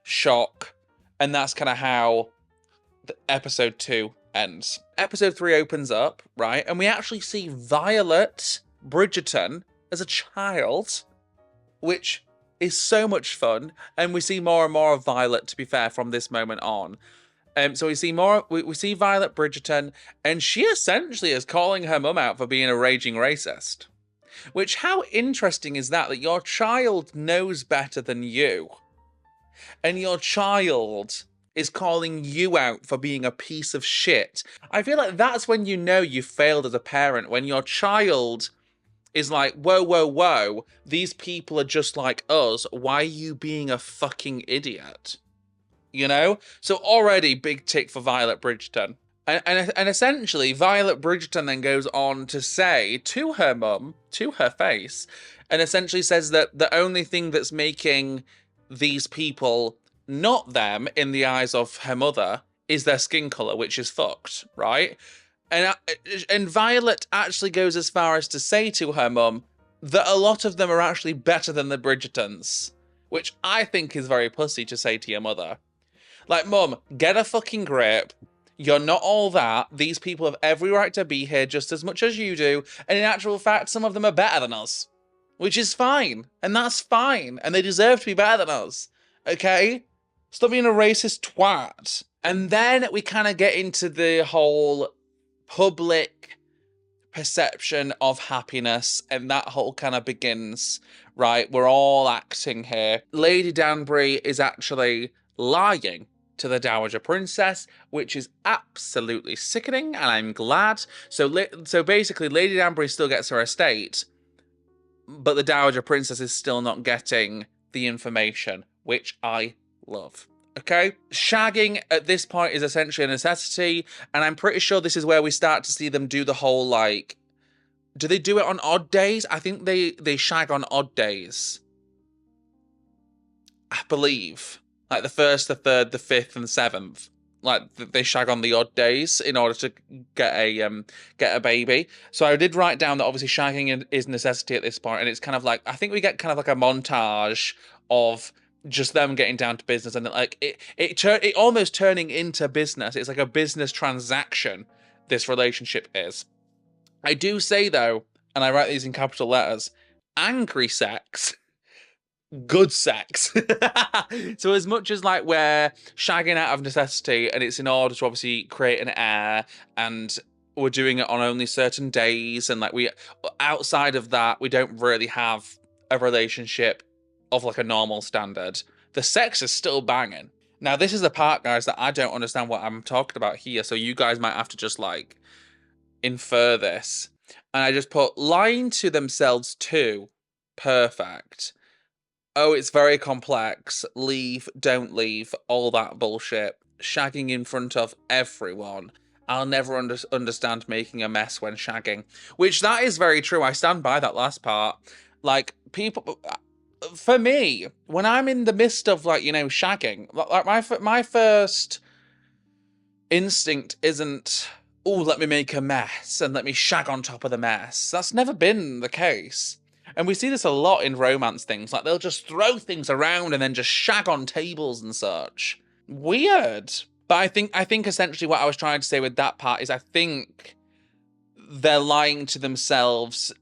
Shock. And that's kind of how episode 2 ends. Episode 3 opens up, right? And we actually see Violet Bridgerton as a child, which is so much fun. And we see more and more of Violet, to be fair, from this moment on. So we see more. We see Violet Bridgerton, and she essentially is calling her mum out for being a raging racist. Which, how interesting is that your child knows better than you, and your child is calling you out for being a piece of shit? I feel like that's when you know you failed as a parent, when your child is like, whoa, whoa, whoa, these people are just like us. Why are you being a fucking idiot? You know? So already big tick for Violet Bridgerton. And essentially, Violet Bridgerton then goes on to say to her mum, to her face, and essentially says that the only thing that's making these people not them in the eyes of her mother is their skin colour, which is fucked, right? And Violet actually goes as far as to say to her mum that a lot of them are actually better than the Bridgertons, which I think is very pussy to say to your mother. Like, mum, get a fucking grip. You're not all that. These people have every right to be here just as much as you do. And in actual fact, some of them are better than us. Which is fine. And that's fine. And they deserve to be better than us. Okay? Stop being a racist twat. And then we kind of get into the whole public perception of happiness. And that whole kind of begins, right? We're all acting here. Lady Danbury is actually lying to the Dowager Princess, which is absolutely sickening, and I'm glad. So basically, Lady Danbury still gets her estate, but the Dowager Princess is still not getting the information, which I love. Okay? Shagging at this point is essentially a necessity, and I'm pretty sure this is where we start to see them do the whole, like... Do they do it on odd days? I think they shag on odd days. I believe. Like the 1st, the 3rd, the 5th, and the 7th. Like, they shag on the odd days in order to get a baby. So I did write down that obviously shagging is necessity at this point, and it's kind of like, I think we get kind of like a montage of just them getting down to business, and like it almost turning into business. It's like a business transaction, this relationship is. I do say though, and I write these in capital letters, angry sex. Good sex. So as much as like we're shagging out of necessity and it's in order to obviously create an heir, and we're doing it on only certain days, and like we outside of that we don't really have a relationship of like a normal standard, the sex is still banging. Now this is the part, guys, that I don't understand what I'm talking about here, so you guys might have to just like infer this. And I just put lying to themselves too. Perfect. Oh, it's very complex. Leave, don't leave, all that bullshit. Shagging in front of everyone. I'll never understand making a mess when shagging. Which, that is very true. I stand by that last part. Like, people... For me, when I'm in the midst of, like, you know, shagging... Like, my first instinct isn't, oh, let me make a mess and let me shag on top of the mess. That's never been the case. And we see this a lot in romance things. Like, they'll just throw things around and then just shag on tables and such. Weird. But I think essentially what I was trying to say with that part is I think they're lying to themselves,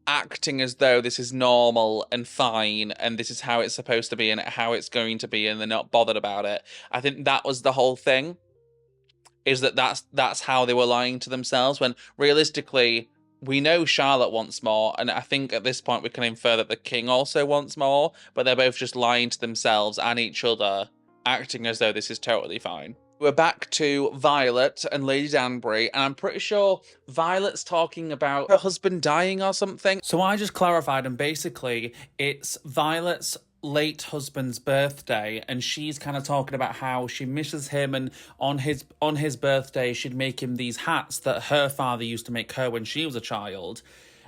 acting as though this is normal and fine and this is how it's supposed to be and how it's going to be, and they're not bothered about it. I think that was the whole thing, is that's how they were lying to themselves, when realistically we know Charlotte wants more, and I think at this point we can infer that the king also wants more, but they're both just lying to themselves and each other, acting as though this is totally fine. We're back to Violet and Lady Danbury, and I'm pretty sure Violet's talking about her husband dying or something. So I just clarified, and basically it's Violet's late husband's birthday, and she's kind of talking about how she misses him, and on his birthday she'd make him these hats that her father used to make her when she was a child.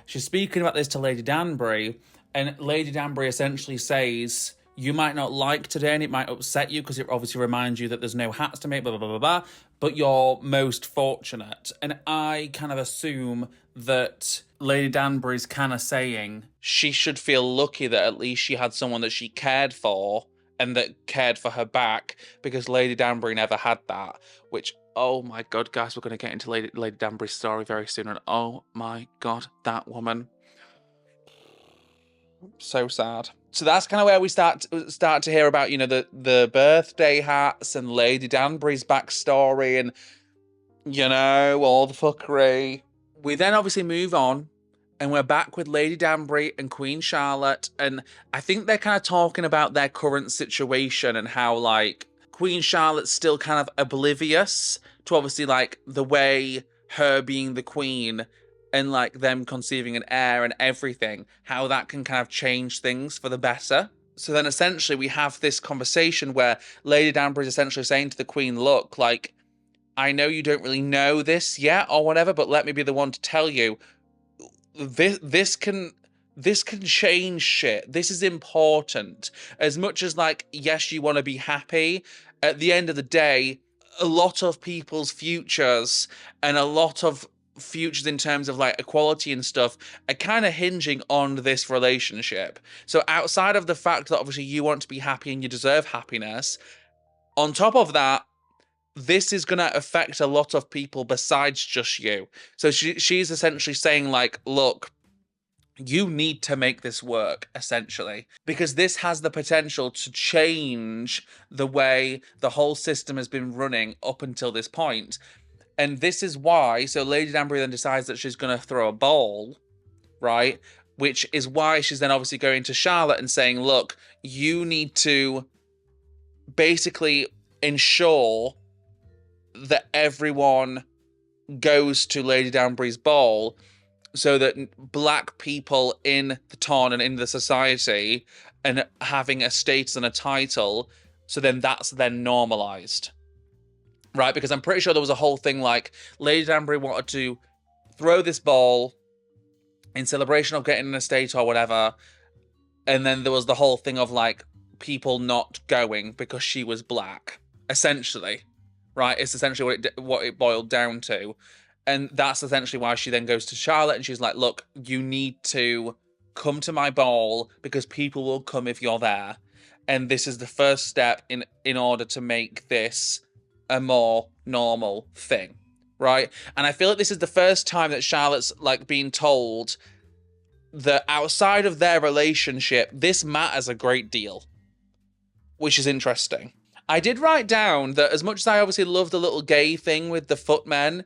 She's speaking about this to Lady Danbury, and Lady Danbury essentially says, you might not like today and it might upset you because it obviously reminds you that there's no hats to make, blah, blah, blah, blah, blah, but you're most fortunate. And I kind of assume that Lady Danbury's kind of saying she should feel lucky that at least she had someone that she cared for and that cared for her back, because Lady Danbury never had that, which, oh my God, guys, we're going to get into Lady Danbury's story very soon, and oh my God, that woman. So sad. So that's kind of where we start to hear about, you know, the birthday hats and Lady Danbury's backstory and, you know, all the fuckery. We then obviously move on, and we're back with Lady Danbury and Queen Charlotte, and I think they're kind of talking about their current situation and how, like, Queen Charlotte's still kind of oblivious to obviously, like, the way her being the queen and, like, them conceiving an heir and everything, how that can kind of change things for the better. So then essentially we have this conversation where Lady Danbury is essentially saying to the queen, look, like, I know you don't really know this yet or whatever, but let me be the one to tell you, this can change shit. This is important. As much as, like, yes, you want to be happy, at the end of the day, a lot of people's futures and a lot of futures in terms of, like, equality and stuff are kind of hinging on this relationship. So outside of the fact that obviously you want to be happy and you deserve happiness, on top of that, this is going to affect a lot of people besides just you. So she's essentially saying, like, look, you need to make this work, essentially, because this has the potential to change the way the whole system has been running up until this point. And this is why, so Lady Danbury then decides that she's going to throw a ball, right? Which is why she's then obviously going to Charlotte and saying, look, you need to basically ensure that everyone goes to Lady Danbury's ball so that black people in the town and in the society and having a status and a title, so then that's then normalized. Right, because I'm pretty sure there was a whole thing like Lady Danbury wanted to throw this ball in celebration of getting an estate or whatever, and then there was the whole thing of, like, people not going because she was black, essentially. Right, it's essentially what it boiled down to, and that's essentially why she then goes to Charlotte and she's like, look, you need to come to my ball because people will come if you're there, and this is the first step in order to make this a more normal thing, right? And I feel like this is the first time that Charlotte's, like, being told that outside of their relationship, this matters a great deal, which is interesting. I did write down that as much as I obviously love the little gay thing with the footmen,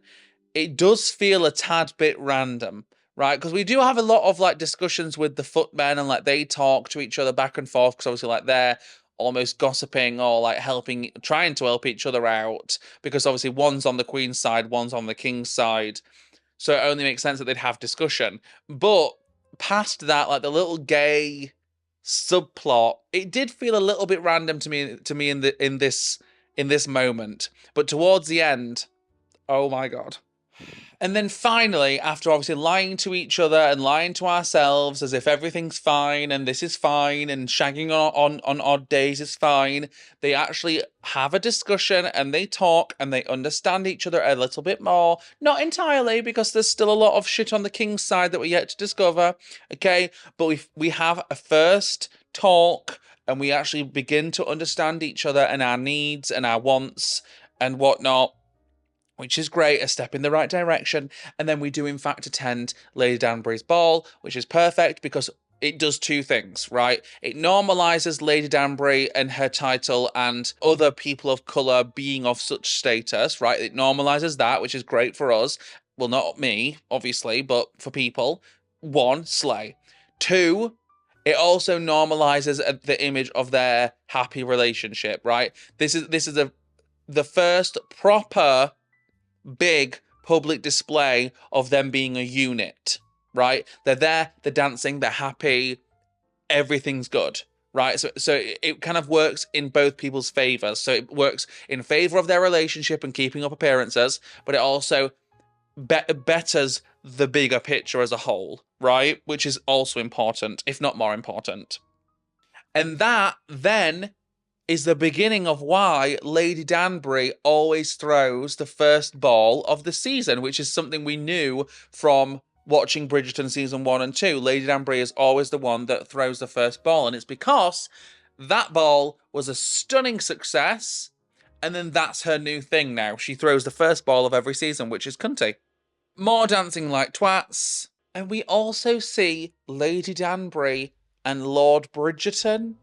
it does feel a tad bit random, right? Because we do have a lot of, like, discussions with the footmen and, like, they talk to each other back and forth because obviously, like, they're almost gossiping or, like, trying to help each other out, because obviously one's on the queen's side, one's on the king's side, so it only makes sense that they'd have discussion. But past that, like, the little gay subplot, it did feel a little bit random to me in this moment. But towards the end, oh my God, And then finally, after obviously lying to each other and lying to ourselves as if everything's fine and this is fine and shagging on odd days is fine, they actually have a discussion and they talk and they understand each other a little bit more. Not entirely, because there's still a lot of shit on the king's side that we're yet to discover, okay? But we have a first talk and we actually begin to understand each other and our needs and our wants and whatnot, which is great, a step in the right direction. And then we do, in fact, attend Lady Danbury's ball, which is perfect because it does two things, right? It normalizes Lady Danbury and her title and other people of colour being of such status, right? It normalizes that, which is great for us. Well, not me, obviously, but for people. One, slay. Two, it also normalizes the image of their happy relationship, right? This is the first proper big public display of them being a unit, right? They're there, they're dancing, they're happy, everything's good, right? So it kind of works in both people's favors. So it works in favor of their relationship and keeping up appearances, but it also betters the bigger picture as a whole, right? Which is also important, if not more important. And that then is the beginning of why Lady Danbury always throws the first ball of the season, which is something we knew from watching Bridgerton season 1 and 2. Lady Danbury is always the one that throws the first ball, and it's because that ball was a stunning success, and then that's her new thing now. She throws the first ball of every season, which is cunty. More dancing like twats, and we also see Lady Danbury and Lord Bridgerton.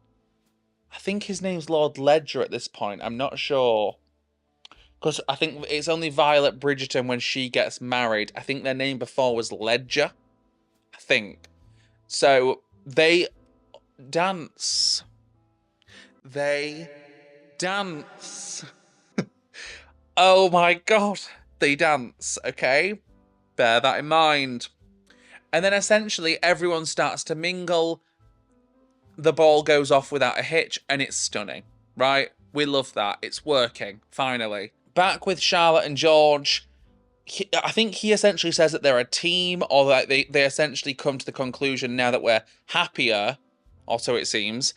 I think his name's Lord Ledger at this point. I'm not sure. Because I think it's only Violet Bridgerton when she gets married. I think their name before was Ledger. I think. So they dance. They dance. Oh my god. They dance, okay? Bear that in mind. And then essentially everyone starts to mingle. The ball goes off without a hitch, and it's stunning, right? We love that. It's working, finally. Back with Charlotte and George. I think he essentially says that they're a team, or that they essentially come to the conclusion now that we're happier, or so it seems,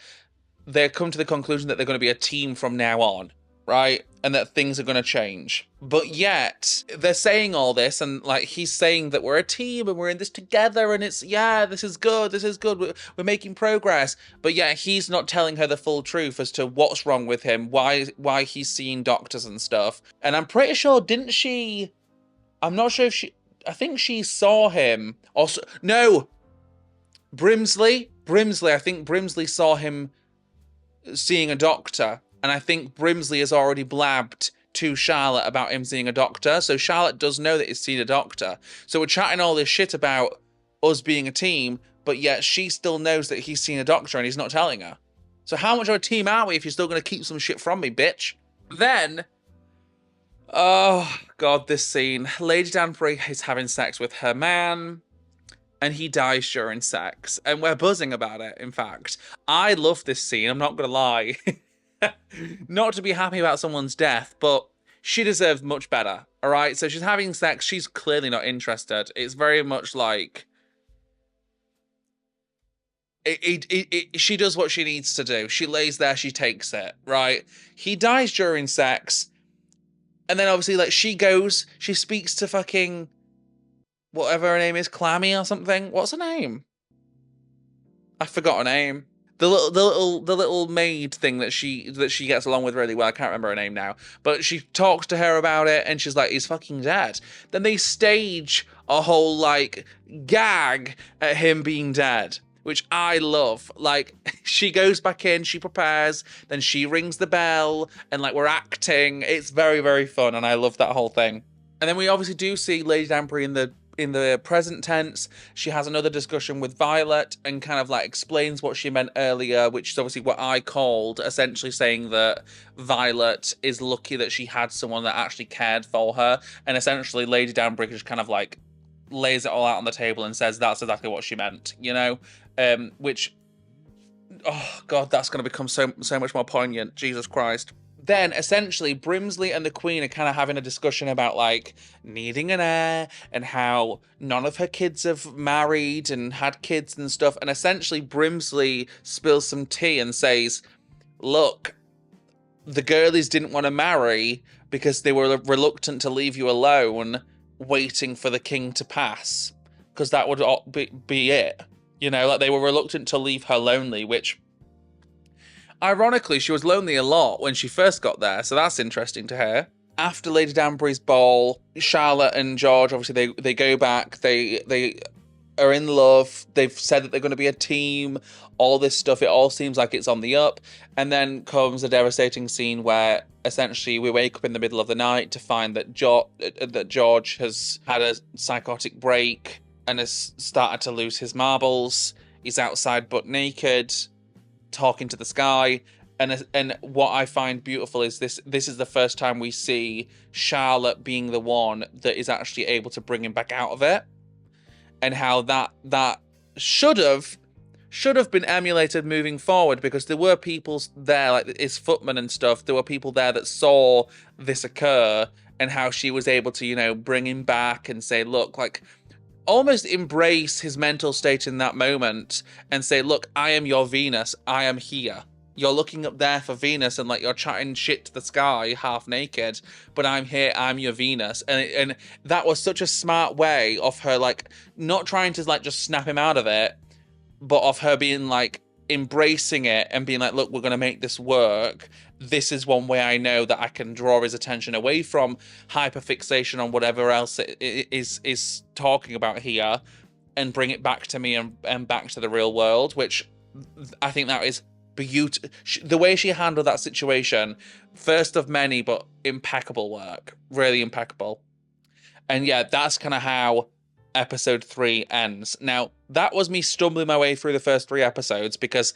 they come to the conclusion that they're going to be a team from now on, right? And that things are going to change. But yet, they're saying all this, and like he's saying that we're a team and we're in this together, and it's, yeah, this is good, we're making progress. But yeah, he's not telling her the full truth as to what's wrong with him, why he's seeing doctors and stuff. And I'm pretty sure, didn't she... I'm not sure if she... I think she saw him. Also, no! Brimsley, I think Brimsley saw him seeing a doctor. And I think Brimsley has already blabbed to Charlotte about him seeing a doctor. So Charlotte does know that he's seen a doctor. So we're chatting all this shit about us being a team, but yet she still knows that he's seen a doctor and he's not telling her. So how much of a team are we if you're still going to keep some shit from me, bitch? Then... oh, God, this scene. Lady Danbury is having sex with her man, and he dies during sex. And we're buzzing about it, in fact. I love this scene, I'm not going to lie. Not to be happy about someone's death, but she deserves much better, all right? So she's having sex. She's clearly not interested. It's very much like... she does what she needs to do. She lays there, she takes it, right? He dies during sex, and then obviously, like, she goes, she speaks to fucking... whatever her name is, Clammy or something. What's her name? I forgot her name. The little maid thing that she gets along with really well. I can't remember her name now. But she talks to her about it, and she's like, he's fucking dead. Then they stage a whole, like, gag at him being dead, which I love. Like, she goes back in, she prepares, then she rings the bell, and, like, we're acting. It's very, very fun, and I love that whole thing. And then we obviously do see Lady Danbury in the present tense. She has another discussion with Violet and kind of like explains what she meant earlier, which is obviously what I called essentially saying that Violet is lucky that she had someone that actually cared for her. And essentially Lady Danbury just kind of like lays it all out on the table and says that's exactly what she meant, you know? Which, oh God, that's going to become so much more poignant. Jesus Christ. then essentially Brimsley and the Queen are kind of having a discussion about like needing an heir and how none of her kids have married and had kids and stuff. And essentially Brimsley spills some tea and says, look, the girlies didn't want to marry because they were reluctant to leave you alone waiting for the king to pass, because that would be it. You know, like they were reluctant to leave her lonely, which ironically, she was lonely a lot when she first got there, so that's interesting to hear. After Lady Danbury's ball, Charlotte and George, obviously, they go back. They are in love. They've said that they're going to be a team. All this stuff, it all seems like it's on the up. And then comes a devastating scene where essentially we wake up in the middle of the night to find that George has had a psychotic break and has started to lose his marbles. He's outside butt naked, talking to the sky. And what I find beautiful is this is the first time we see Charlotte being the one that is actually able to bring him back out of it, and how that should have been emulated moving forward, because there were people there, like his footman and stuff, there were people there that saw this occur, and how she was able to, you know, bring him back and say, look, like almost embrace his mental state in that moment and say, look, I am your Venus, I am here. You're looking up there for Venus and like you're chatting shit to the sky half naked, but I'm here, I'm your Venus. And that was such a smart way of her, like not trying to like just snap him out of it, but of her being like embracing it and being like, look, we're going to make this work. This is one way I know that I can draw his attention away from hyperfixation on whatever else it is talking about here, and bring it back to me and back to the real world, which I think that is beautiful. The way she handled that situation, first of many, but impeccable work, really impeccable. And yeah, that's kind of how episode 3 ends. Now, that was me stumbling my way through the first 3 episodes because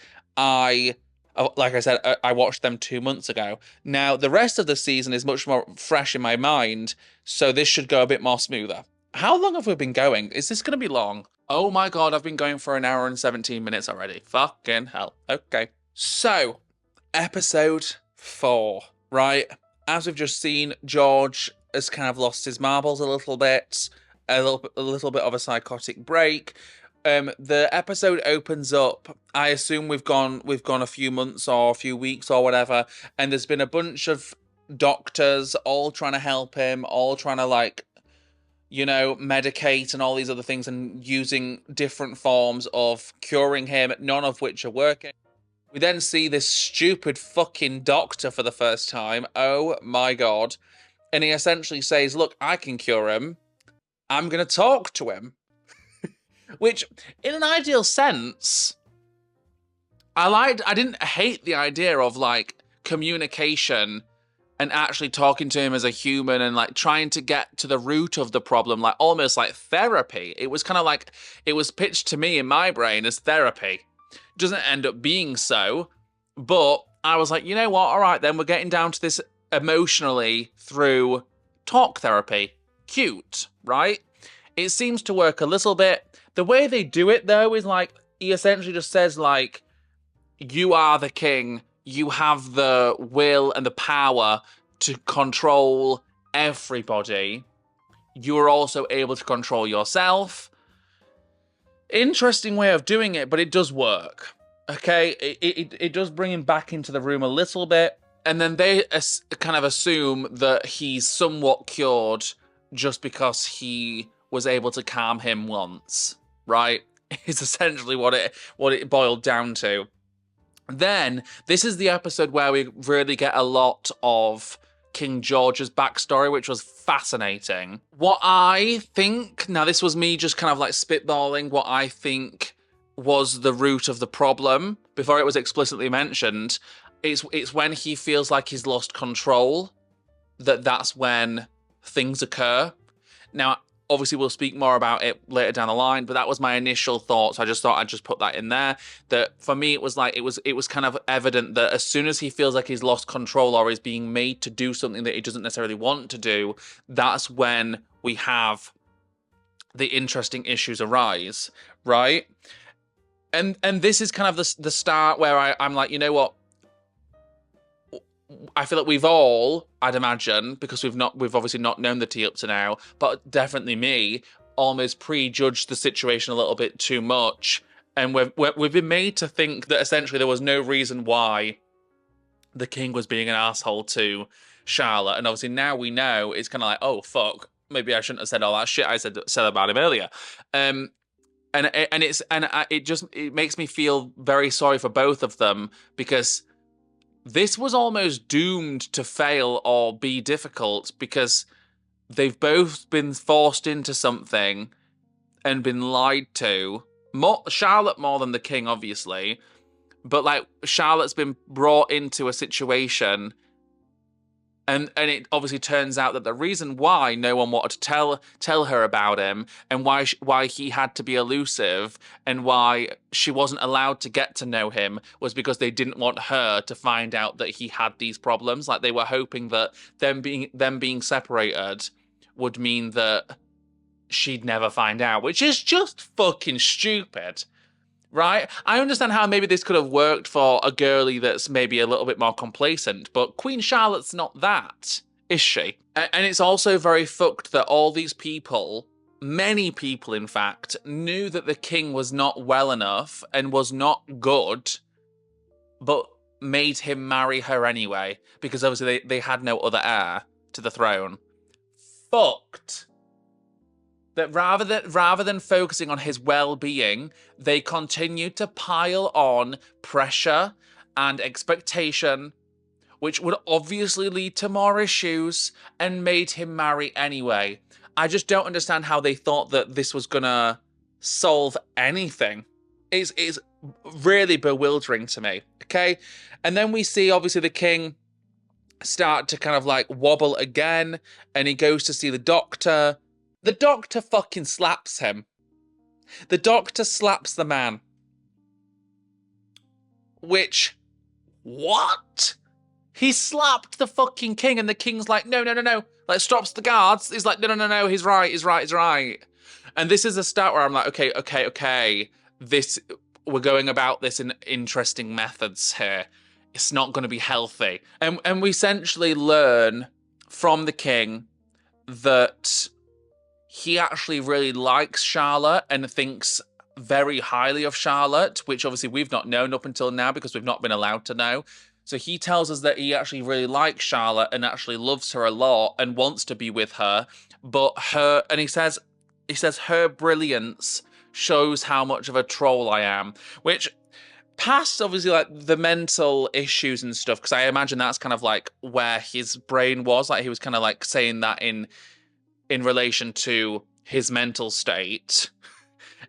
like I said, I watched them 2 months ago. Now, the rest of the season is much more fresh in my mind, so this should go a bit more smoother. How long have we been going? Is this going to be long? Oh my god, I've been going for 1 hour and 17 minutes already. Fucking hell. Okay. So, episode 4, right? As we've just seen, George has kind of lost his marbles a little bit, a little bit of a psychotic break. The episode opens up. I assume we've gone a few months or a few weeks or whatever, and there's been a bunch of doctors all trying to help him, all trying to like, you know, medicate and all these other things, and using different forms of curing him, none of which are working. We then see this stupid fucking doctor for the first time. Oh my god. And he essentially says, look, I can cure him. I'm going to talk to him. Which, in an ideal sense, I didn't hate the idea of, like, communication and actually talking to him as a human and, like, trying to get to the root of the problem, like, almost like therapy. It was kind of like, it was pitched to me in my brain as therapy. Doesn't end up being so, but I was like, you know what, all right, then we're getting down to this emotionally through talk therapy. Cute, right? It seems to work a little bit. The way they do it, though, is like, he essentially just says, like, you are the king, you have the will and the power to control everybody. You are also able to control yourself. Interesting way of doing it, but it does work. Okay, it does bring him back into the room a little bit, and then they kind of assume that he's somewhat cured just because he was able to calm him once, right? It's essentially what it boiled down to. Then this is the episode where we really get a lot of King George's backstory, which was fascinating. What I think, now this was me just kind of like spitballing what I think was the root of the problem before it was explicitly mentioned. It's when he feels like he's lost control, that's when things occur. Now, obviously we'll speak more about it later down the line, but that was my initial thoughts. I just thought I'd just put that in there. That for me, it was like, it was kind of evident that as soon as he feels like he's lost control or is being made to do something that he doesn't necessarily want to do, that's when we have the interesting issues arise, right? And this is kind of the start where I'm like, you know what? I feel like we've all, I'd imagine, because we've obviously not known the tea up to now, but definitely me, almost prejudged the situation a little bit too much, and we've been made to think that essentially there was no reason why the king was being an asshole to Charlotte, and obviously now we know it's kind of like, oh fuck, maybe I shouldn't have said all that shit I said about him earlier. It makes me feel very sorry for both of them, because this was almost doomed to fail or be difficult, because they've both been forced into something and been lied to. Charlotte more than the king, obviously, but like Charlotte's been brought into a situation, and it obviously turns out that the reason why no one wanted to tell her about him, and why he had to be elusive, and why she wasn't allowed to get to know him, was because they didn't want her to find out that he had these problems. Like, they were hoping that them being separated would mean that she'd never find out, which is just fucking stupid. Right? I understand how maybe this could have worked for a girlie that's maybe a little bit more complacent, but Queen Charlotte's not that, is she? And it's also very fucked that all these people, many people in fact, knew that the king was not well enough and was not good, but made him marry her anyway, because obviously they had no other heir to the throne. Fucked. That rather than focusing on his well-being, they continued to pile on pressure and expectation, which would obviously lead to more issues, and made him marry anyway. I just don't understand how they thought that this was gonna solve anything. It's really bewildering to me, okay? And then we see, obviously, the king start to kind of like wobble again, and he goes to see the doctor. The doctor fucking slaps him. The doctor slaps the man. Which, what? He slapped the fucking king, and the king's like, no. Like, stops the guards. He's like, no, he's right. And this is a start where I'm like, okay. We're going about this in interesting methods here. It's not going to be healthy. And we essentially learn from the king that he actually really likes Charlotte and thinks very highly of Charlotte, which obviously we've not known up until now because we've not been allowed to know. So he tells us that he actually really likes Charlotte and actually loves her a lot and wants to be with her. But he says her brilliance shows how much of a troll I am, which, past obviously like the mental issues and stuff, because I imagine that's kind of like where his brain was, like he was kind of like saying that in relation to his mental state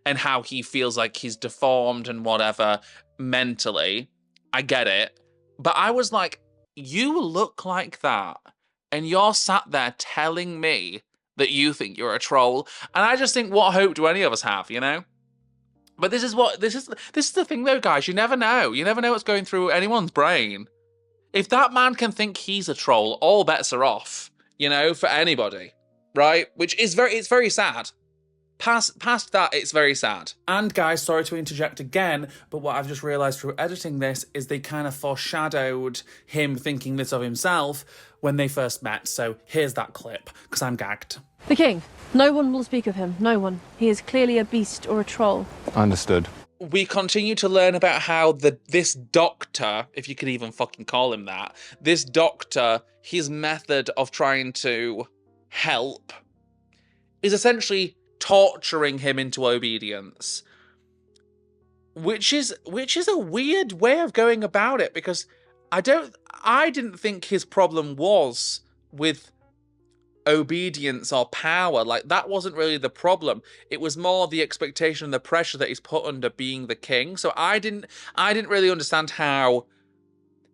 and how he feels like he's deformed and whatever mentally. I get it. But I was like, you look like that, and you're sat there telling me that you think you're a troll. And I just think, what hope do any of us have, you know? But this is the thing though, guys. You never know. You never know what's going through anyone's brain. If that man can think he's a troll, all bets are off, you know, for anybody. Right? Which is it's very sad. Past that, it's very sad. And guys, sorry to interject again, but what I've just realised through editing this is they kind of foreshadowed him thinking this of himself when they first met. So here's that clip, because I'm gagged. The king. No one will speak of him. No one. He is clearly a beast or a troll. Understood. We continue to learn about how this doctor, if you could even fucking call him that, this doctor, his method of trying to help is essentially torturing him into obedience, which is a weird way of going about it, because I didn't think his problem was with obedience or power. Like, that wasn't really the problem. It was more the expectation and the pressure that he's put under being the king. So I didn't really understand how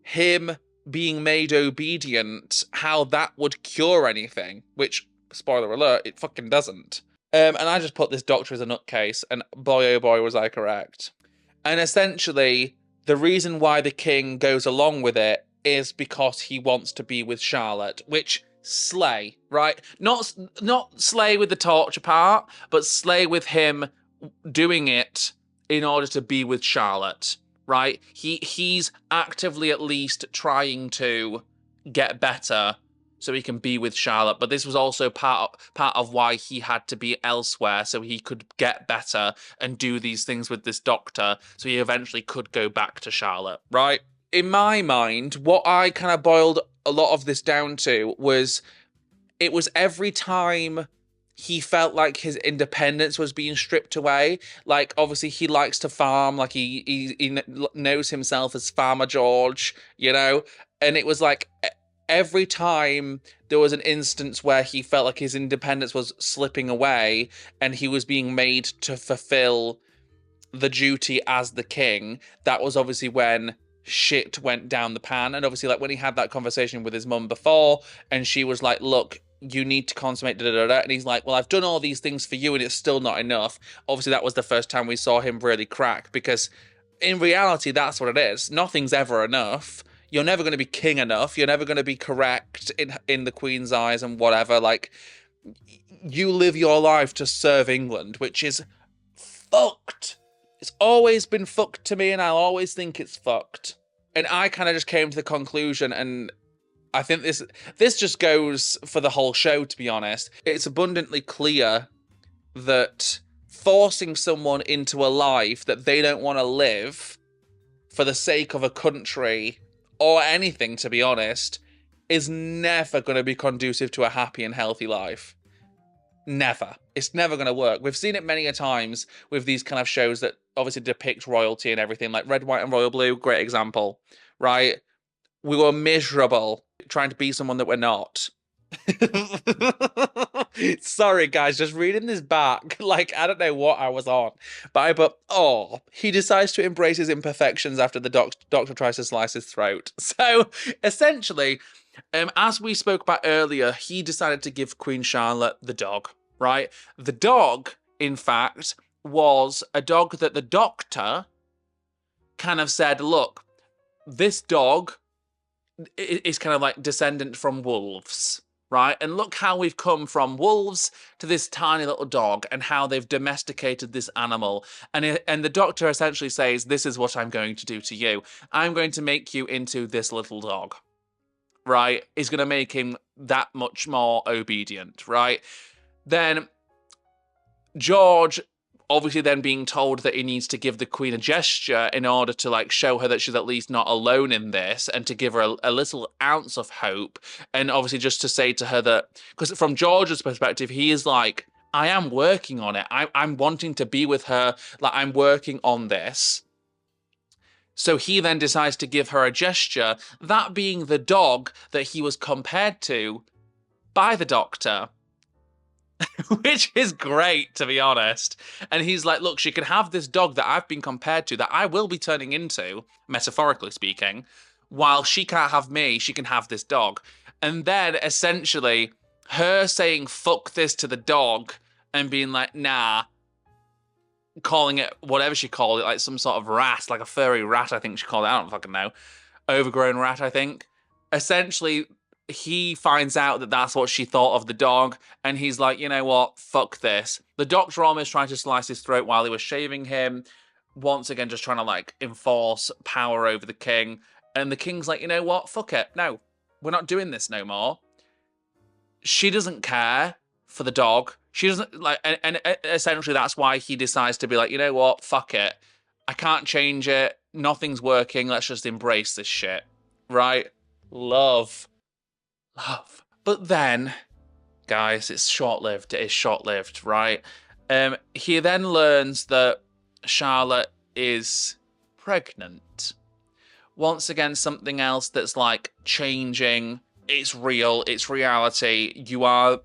him being made obedient, how that would cure anything, which, spoiler alert, it fucking doesn't. And I just put this doctor as a nutcase, and boy oh boy was I correct. And essentially, the reason why the king goes along with it is because he wants to be with Charlotte, which, slay, right? Not slay with the torture part, but slay with him doing it in order to be with Charlotte, right? He's actively at least trying to get better so he can be with Charlotte, but this was also part of why he had to be elsewhere so he could get better and do these things with this doctor so he eventually could go back to Charlotte, right? In my mind, what I kind of boiled a lot of this down to was it was every time he felt like his independence was being stripped away. Like, obviously, he likes to farm. Like, he knows himself as Farmer George, you know? And it was like every time there was an instance where he felt like his independence was slipping away and he was being made to fulfill the duty as the king, that was obviously when shit went down the pan. And obviously, like, when he had that conversation with his mum before, and she was like, look, you need to consummate, da-da-da-da. And he's like, well, I've done all these things for you and it's still not enough. Obviously, that was the first time we saw him really crack, because in reality, that's what it is. Nothing's ever enough. You're never going to be king enough. You're never going to be correct in the Queen's eyes and whatever. Like, you live your life to serve England, which is fucked. It's always been fucked to me, and I'll always think it's fucked. And I kind of just came to the conclusion, and I think this just goes for the whole show, to be honest. It's abundantly clear that forcing someone into a life that they don't want to live for the sake of a country or anything, to be honest, is never going to be conducive to a happy and healthy life. Never. It's never going to work. We've seen it many a times with these kind of shows that obviously depict royalty and everything, like Red, White and Royal Blue, great example, right? We were miserable trying to be someone that we're not. Sorry, guys, just reading this back, like, I don't know what I was on. But he decides to embrace his imperfections after the doctor tries to slice his throat. So, essentially, as we spoke about earlier, he decided to give Queen Charlotte the dog, right? The dog, in fact, was a dog that the doctor kind of said, look, this dog is kind of like descendant from wolves, right? And look how we've come from wolves to this tiny little dog and how they've domesticated this animal. And the doctor essentially says, this is what I'm going to do to you. I'm going to make you into this little dog, right? Is going to make him that much more obedient, right? Then George, obviously then being told that he needs to give the Queen a gesture in order to, like, show her that she's at least not alone in this and to give her a little ounce of hope. And obviously just to say to her that, because from George's perspective, he is like, I am working on it. I'm wanting to be with her. Like, I'm working on this. So he then decides to give her a gesture, that being the dog that he was compared to by the doctor. Which is great, to be honest. And he's like, look, she can have this dog that I've been compared to, that I will be turning into, metaphorically speaking. While she can't have me, she can have this dog. And then, essentially, her saying, fuck this to the dog, and being like, nah, calling it whatever she called it, like some sort of rat, like a furry rat, I think she called it. I don't fucking know. Overgrown rat, I think. Essentially, he finds out that that's what she thought of the dog, and he's like, you know what, fuck this. The doctor almost tried to slice his throat while he was shaving him, once again just trying to, like, enforce power over the king, and the king's like, you know what, fuck it, no, we're not doing this no more. She doesn't care for the dog. She doesn't, like, and essentially that's why he decides to be like, you know what, fuck it. I can't change it, nothing's working, let's just embrace this shit, right? Love. But then, guys, it's short-lived. It is short-lived, right? He then learns that Charlotte is pregnant. Once again, something else that's, like, changing. It's real. It's reality. You are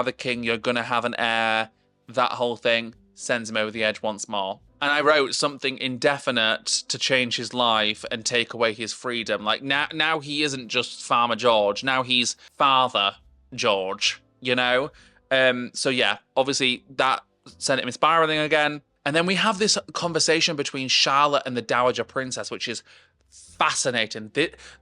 the king. You're gonna have an heir. That whole thing sends him over the edge once more. And I wrote something indefinite to change his life and take away his freedom. Like, now he isn't just Farmer George. Now he's Father George, you know? So yeah, obviously that sent him spiraling again. And then we have this conversation between Charlotte and the Dowager Princess, which is fascinating.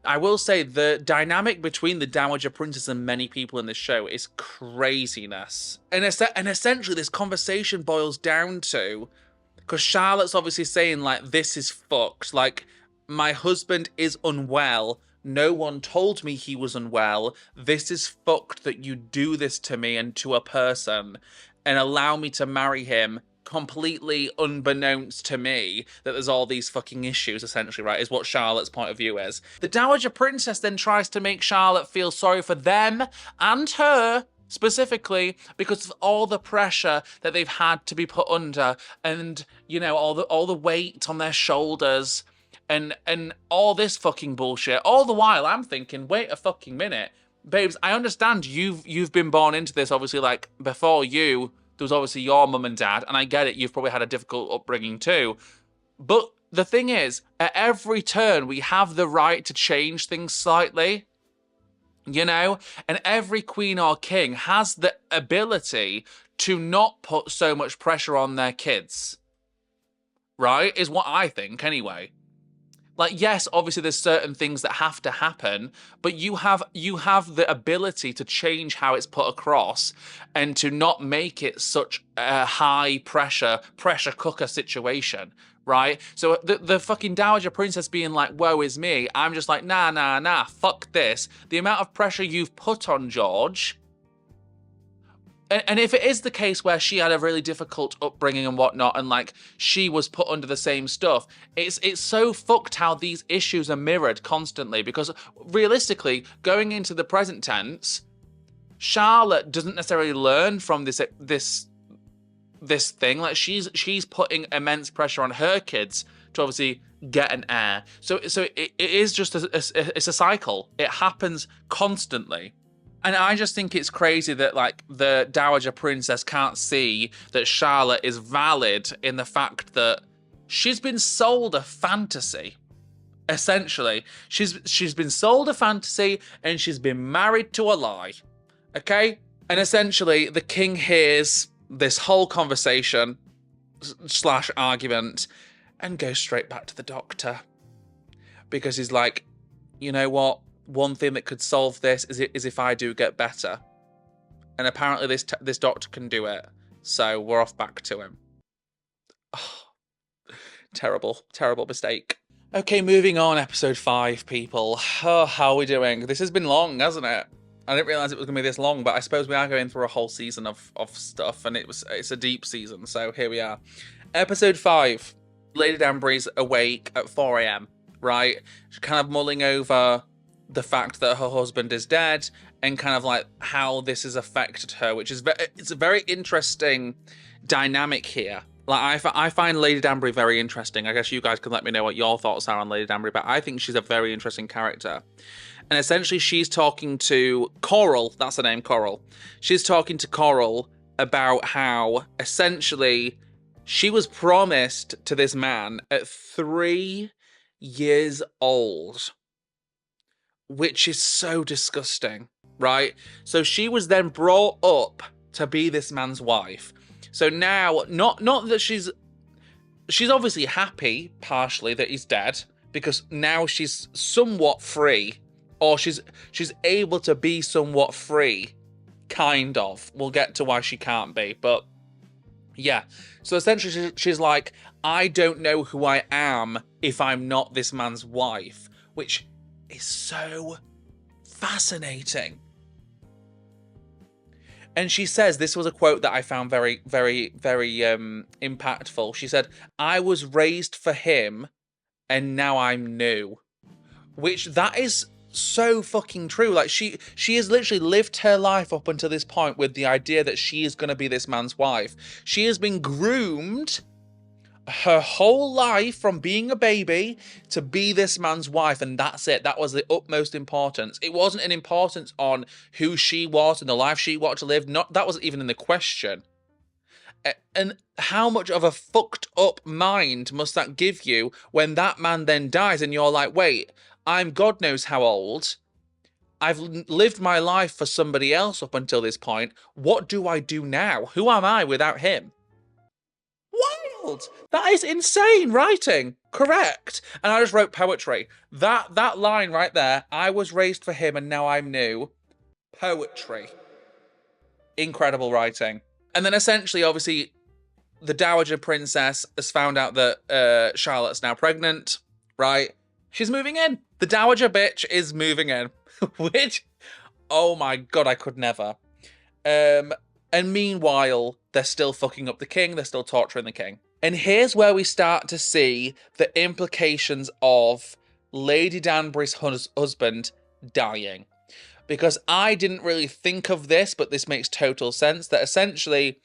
I will say the dynamic between the Dowager Princess and many people in this show is craziness. And essentially this conversation boils down to, because Charlotte's obviously saying, like, this is fucked. Like, my husband is unwell. No one told me he was unwell. This is fucked that you do this to me and to a person and allow me to marry him completely unbeknownst to me that there's all these fucking issues, essentially, right, is what Charlotte's point of view is. The Dowager Princess then tries to make Charlotte feel sorry for them and her specifically because of all the pressure that they've had to be put under and, you know, all the weight on their shoulders and all this fucking bullshit. All the while I'm thinking, wait a fucking minute. Babes, I understand you've been born into this, obviously, like, before you, there was obviously your mum and dad, and I get it, you've probably had a difficult upbringing too. But the thing is, at every turn, we have the right to change things slightly, you know? And every queen or king has the ability to not put so much pressure on their kids. Right? Is what I think, anyway. Like, yes, obviously there's certain things that have to happen, but you have the ability to change how it's put across and to not make it such a high pressure cooker situation, right? So the fucking Dowager Princess being like, woe is me, I'm just like, nah, fuck this. The amount of pressure you've put on George... And if it is the case where she had a really difficult upbringing and whatnot, and like she was put under the same stuff, it's so fucked how these issues are mirrored constantly. Because realistically, going into the present tense, Charlotte doesn't necessarily learn from this thing. Like she's putting immense pressure on her kids to obviously get an heir. So it is just it's a cycle. It happens constantly. And I just think it's crazy that, like, the Dowager Princess can't see that Charlotte is valid in the fact that she's been sold a fantasy. Essentially, she's been sold a fantasy and she's been married to a lie. Okay? And essentially, the king hears this whole conversation / argument and goes straight back to the doctor. Because he's like, you know what? One thing that could solve this is if I do get better. And apparently this doctor can do it. So we're off back to him. Oh, terrible mistake. Okay, moving on, episode 5, people. Oh, how are we doing? This has been long, hasn't it? I didn't realise it was going to be this long, but I suppose we are going through a whole season of stuff, and it's a deep season, so here we are. Episode 5. Lady Danbury's awake at 4 a.m, right? She's kind of mulling over the fact that her husband is dead and kind of like how this has affected her, which is it's a very interesting dynamic here. Like I find Lady Danbury very interesting. I guess you guys can let me know what your thoughts are on Lady Danbury, but I think she's a very interesting character. And essentially she's talking to Coral, that's her name, Coral. She's talking to Coral about how essentially she was promised to this man at 3 years old. Which is so disgusting, right? So she was then brought up to be this man's wife. So now, not that she's obviously happy, partially, that he's dead, because now she's somewhat free, or she's able to be somewhat free, kind of. We'll get to why she can't be, but yeah. So essentially, she's like, I don't know who I am if I'm not this man's wife, which is so fascinating. And she says, this was a quote that I found very, very, very impactful. She said, I was raised for him and now I'm new. Which, that is so fucking true. Like, she has literally lived her life up until this point with the idea that she is going to be this man's wife. She has been groomed her whole life from being a baby to be this man's wife, and that's it. That was the utmost importance. It wasn't an importance on who she was and the life she wanted to live. That wasn't even in the question. And how much of a fucked up mind must that give you when that man then dies and you're like, wait, I'm God knows how old. I've lived my life for somebody else up until this point. What do I do now? Who am I without him? Wild! That is insane writing. Correct. And I just wrote poetry. That line right there, I was raised for him and now I'm new. Poetry. Incredible writing. And then essentially, obviously, the Dowager Princess has found out that Charlotte's now pregnant, right? She's moving in. The dowager bitch is moving in, which, oh my god, I could never. And meanwhile, they're still fucking up the king, they're still torturing the king. And here's where we start to see the implications of Lady Danbury's husband dying. Because I didn't really think of this, but this makes total sense, that essentially,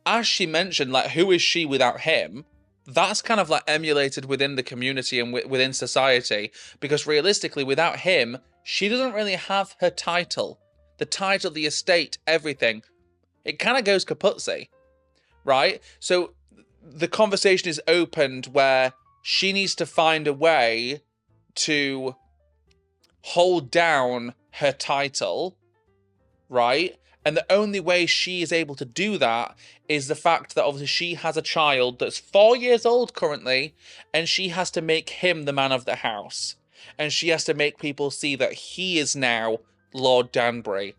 as she mentioned, like, who is she without him? That's kind of like emulated within the community and within society, because realistically, without him, she doesn't really have her title. The title, the estate, everything. It kind of goes kaputzi, right? So the conversation is opened where she needs to find a way to hold down her title, right? And the only way she is able to do that is the fact that obviously she has a child that's 4 years old currently, and she has to make him the man of the house. And she has to make people see that he is now Lord Danbury.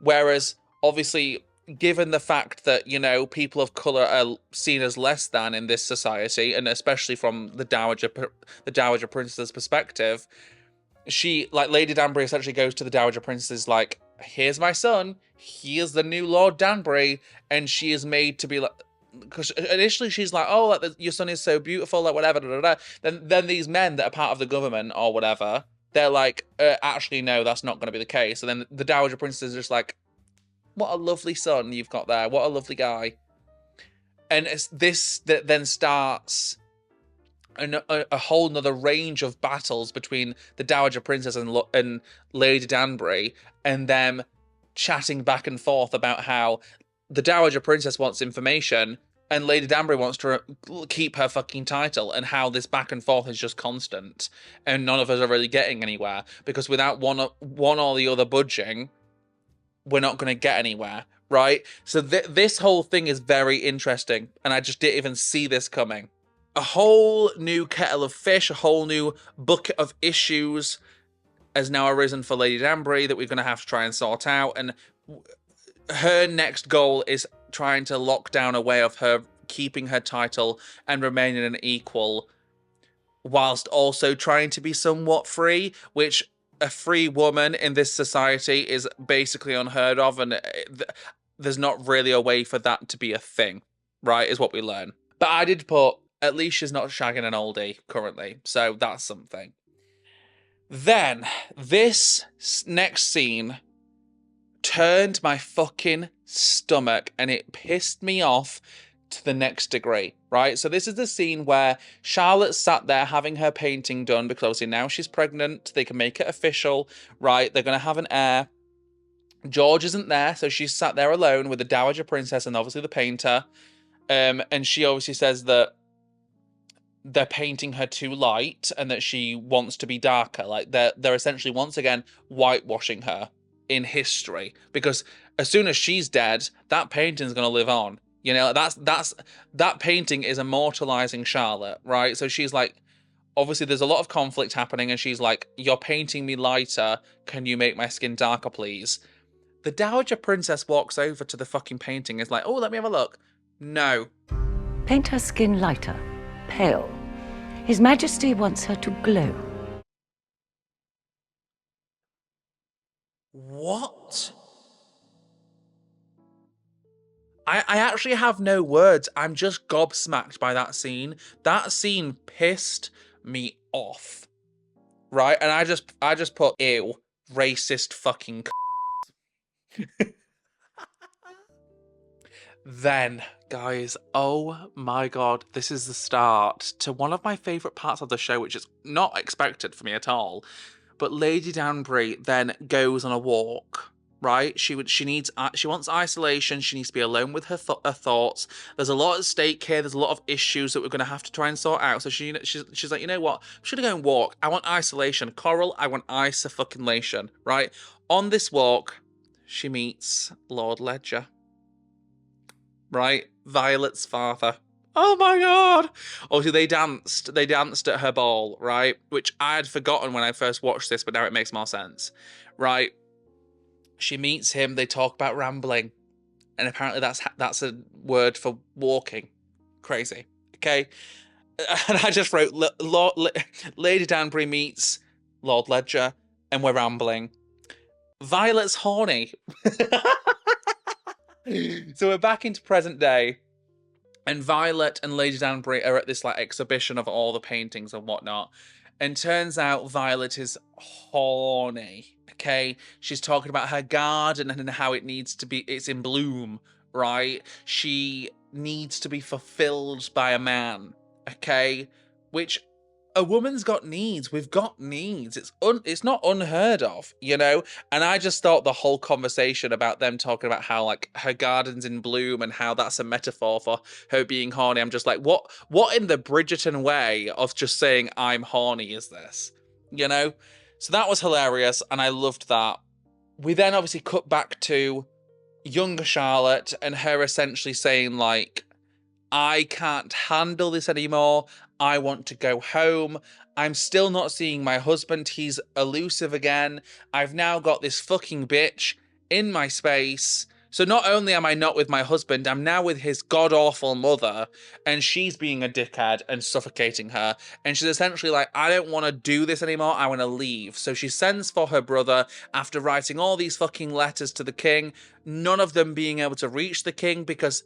Whereas, obviously, given the fact that, you know, people of colour are seen as less than in this society, and especially from the Dowager Princess's perspective, she, like, Lady Danbury essentially goes to the Dowager Princess like, here's my son, he is the new Lord Danbury, and she is made to be like, because initially she's like, oh, like, your son is so beautiful, like, whatever, da, da, da. Then these men that are part of the government or whatever, they're like, actually, no, that's not going to be the case. And then the Dowager Princess is just like, what a lovely son you've got there. What a lovely guy. And it's this that then starts a whole nother range of battles between the Dowager Princess and Lady Danbury, and them chatting back and forth about how the Dowager Princess wants information and Lady Danbury wants to keep her fucking title, and how this back and forth is just constant, and none of us are really getting anywhere, because without one or the other budging, we're not going to get anywhere, right? So this whole thing is very interesting, and I just didn't even see this coming. A whole new kettle of fish, a whole new bucket of issues has now arisen for Lady Danbury that we're going to have to try and sort out, and her next goal is trying to lock down a way of her keeping her title and remaining an equal, whilst also trying to be somewhat free, which a free woman in this society is basically unheard of, and there's not really a way for that to be a thing, right, is what we learn. But I did put, at least she's not shagging an oldie currently, so that's something. Then, this next scene turned my fucking stomach, and it pissed me off to the next degree, right? So this is the scene where Charlotte sat there having her painting done, because obviously now she's pregnant, they can make it official, right? They're going to have an heir. George isn't there, so she's sat there alone with the Dowager Princess and obviously the painter. And she obviously says that they're painting her too light and that she wants to be darker. Like, they're essentially, once again, whitewashing her in history, because as soon as she's dead, that painting's going to live on. You know, that painting is immortalizing Charlotte, right? So she's like, obviously there's a lot of conflict happening, and she's like, you're painting me lighter, can you make my skin darker, please? The Dowager Princess walks over to the fucking painting, is like, oh, let me have a look. No. Paint her skin lighter, pale. His Majesty wants her to glow. What? I actually have no words. I'm just gobsmacked by that scene. That scene pissed me off. Right? And I just put, ew, racist fucking Then, guys, oh my god, this is the start to one of my favourite parts of the show, which is not expected for me at all. But Lady Danbury then goes on a walk, right? She wants isolation. She needs to be alone with her thoughts. There's a lot at stake here. There's a lot of issues that we're going to have to try and sort out. So she's like, you know what? I'm just going to go and walk. I want isolation. Coral, I want iso-fucking-lation, right? On this walk, she meets Lord Ledger. Right? Violet's father. Oh my god! Obviously, they danced at her ball, right? Which I had forgotten when I first watched this, but now it makes more sense. Right? She meets him, they talk about rambling. And apparently that's a word for walking. Crazy. Okay? And I just wrote, Lady Danbury meets Lord Ledger, and we're rambling. Violet's horny. So we're back into present day, and Violet and Lady Danbury are at this like exhibition of all the paintings and whatnot. And turns out Violet is horny. Okay, she's talking about her garden and how it needs to be, it's in bloom, right? She needs to be fulfilled by a man. Okay, which a woman's got needs. We've got needs. It's not unheard of, you know? And I just thought the whole conversation about them talking about how like her garden's in bloom and how that's a metaphor for her being horny. I'm just like, what in the Bridgerton way of just saying I'm horny is this? You know? So that was hilarious and I loved that. We then obviously cut back to younger Charlotte and her essentially saying like, I can't handle this anymore. I want to go home. I'm still not seeing my husband. He's elusive again. I've now got this fucking bitch in my space. So not only am I not with my husband, I'm now with his god-awful mother, and she's being a dickhead and suffocating her. And she's essentially like, I don't want to do this anymore. I want to leave. So she sends for her brother after writing all these fucking letters to the king, none of them being able to reach the king because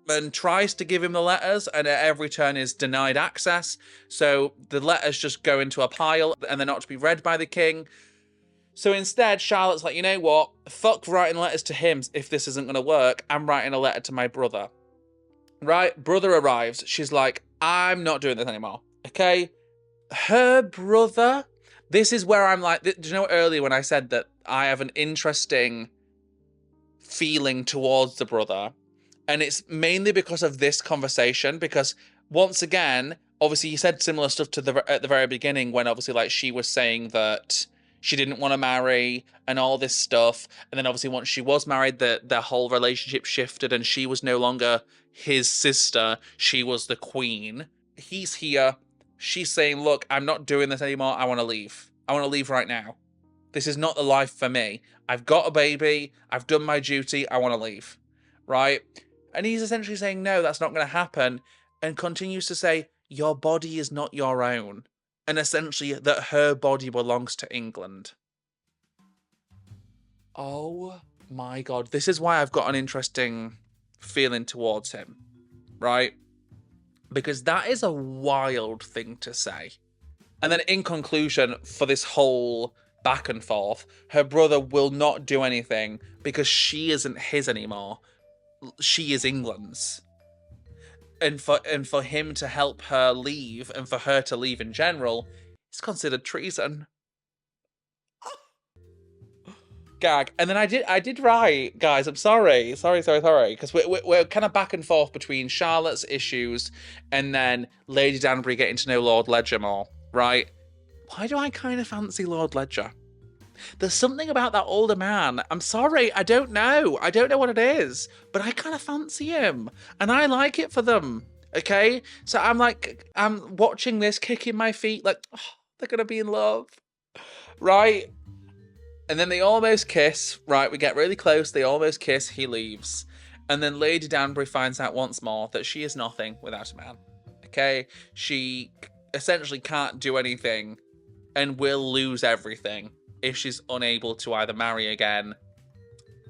and tries to give him the letters and at every turn is denied access. So the letters just go into a pile and they're not to be read by the king. So instead, Charlotte's like, you know what? Fuck writing letters to him if this isn't going to work. I'm writing a letter to my brother. Right? Brother arrives. She's like, I'm not doing this anymore. Okay? Her brother. This is where I'm like, do you know earlier when I said that I have an interesting feeling towards the brother? And it's mainly because of this conversation, because once again, obviously you said similar stuff to at the very beginning when obviously like she was saying that she didn't want to marry and all this stuff. And then obviously once she was married, their whole relationship shifted and she was no longer his sister. She was the queen. He's here. She's saying, look, I'm not doing this anymore. I want to leave. I want to leave right now. This is not the life for me. I've got a baby. I've done my duty. I want to leave. Right? And he's essentially saying, no, that's not going to happen. And continues to say, your body is not your own. And essentially that her body belongs to England. Oh my God. This is why I've got an interesting feeling towards him. Right? Because that is a wild thing to say. And then in conclusion, for this whole back and forth, her brother will not do anything because she isn't his anymore. She is England's. And for him to help her leave, and for her to leave in general, it's considered treason. Gag. And then I did write, guys, I'm sorry, because we're kind of back and forth between Charlotte's issues and then Lady Danbury getting to know Lord Ledger more, right? Why do I kind of fancy Lord Ledger? There's something about that older man. I'm sorry, I don't know. I don't know what it is. But I kind of fancy him. And I like it for them. Okay? So I'm watching this, kicking my feet, like, oh, they're going to be in love. Right? And then they almost kiss. Right? We get really close. They almost kiss. He leaves. And then Lady Danbury finds out once more that she is nothing without a man. Okay? She essentially can't do anything and will lose everything if she's unable to either marry again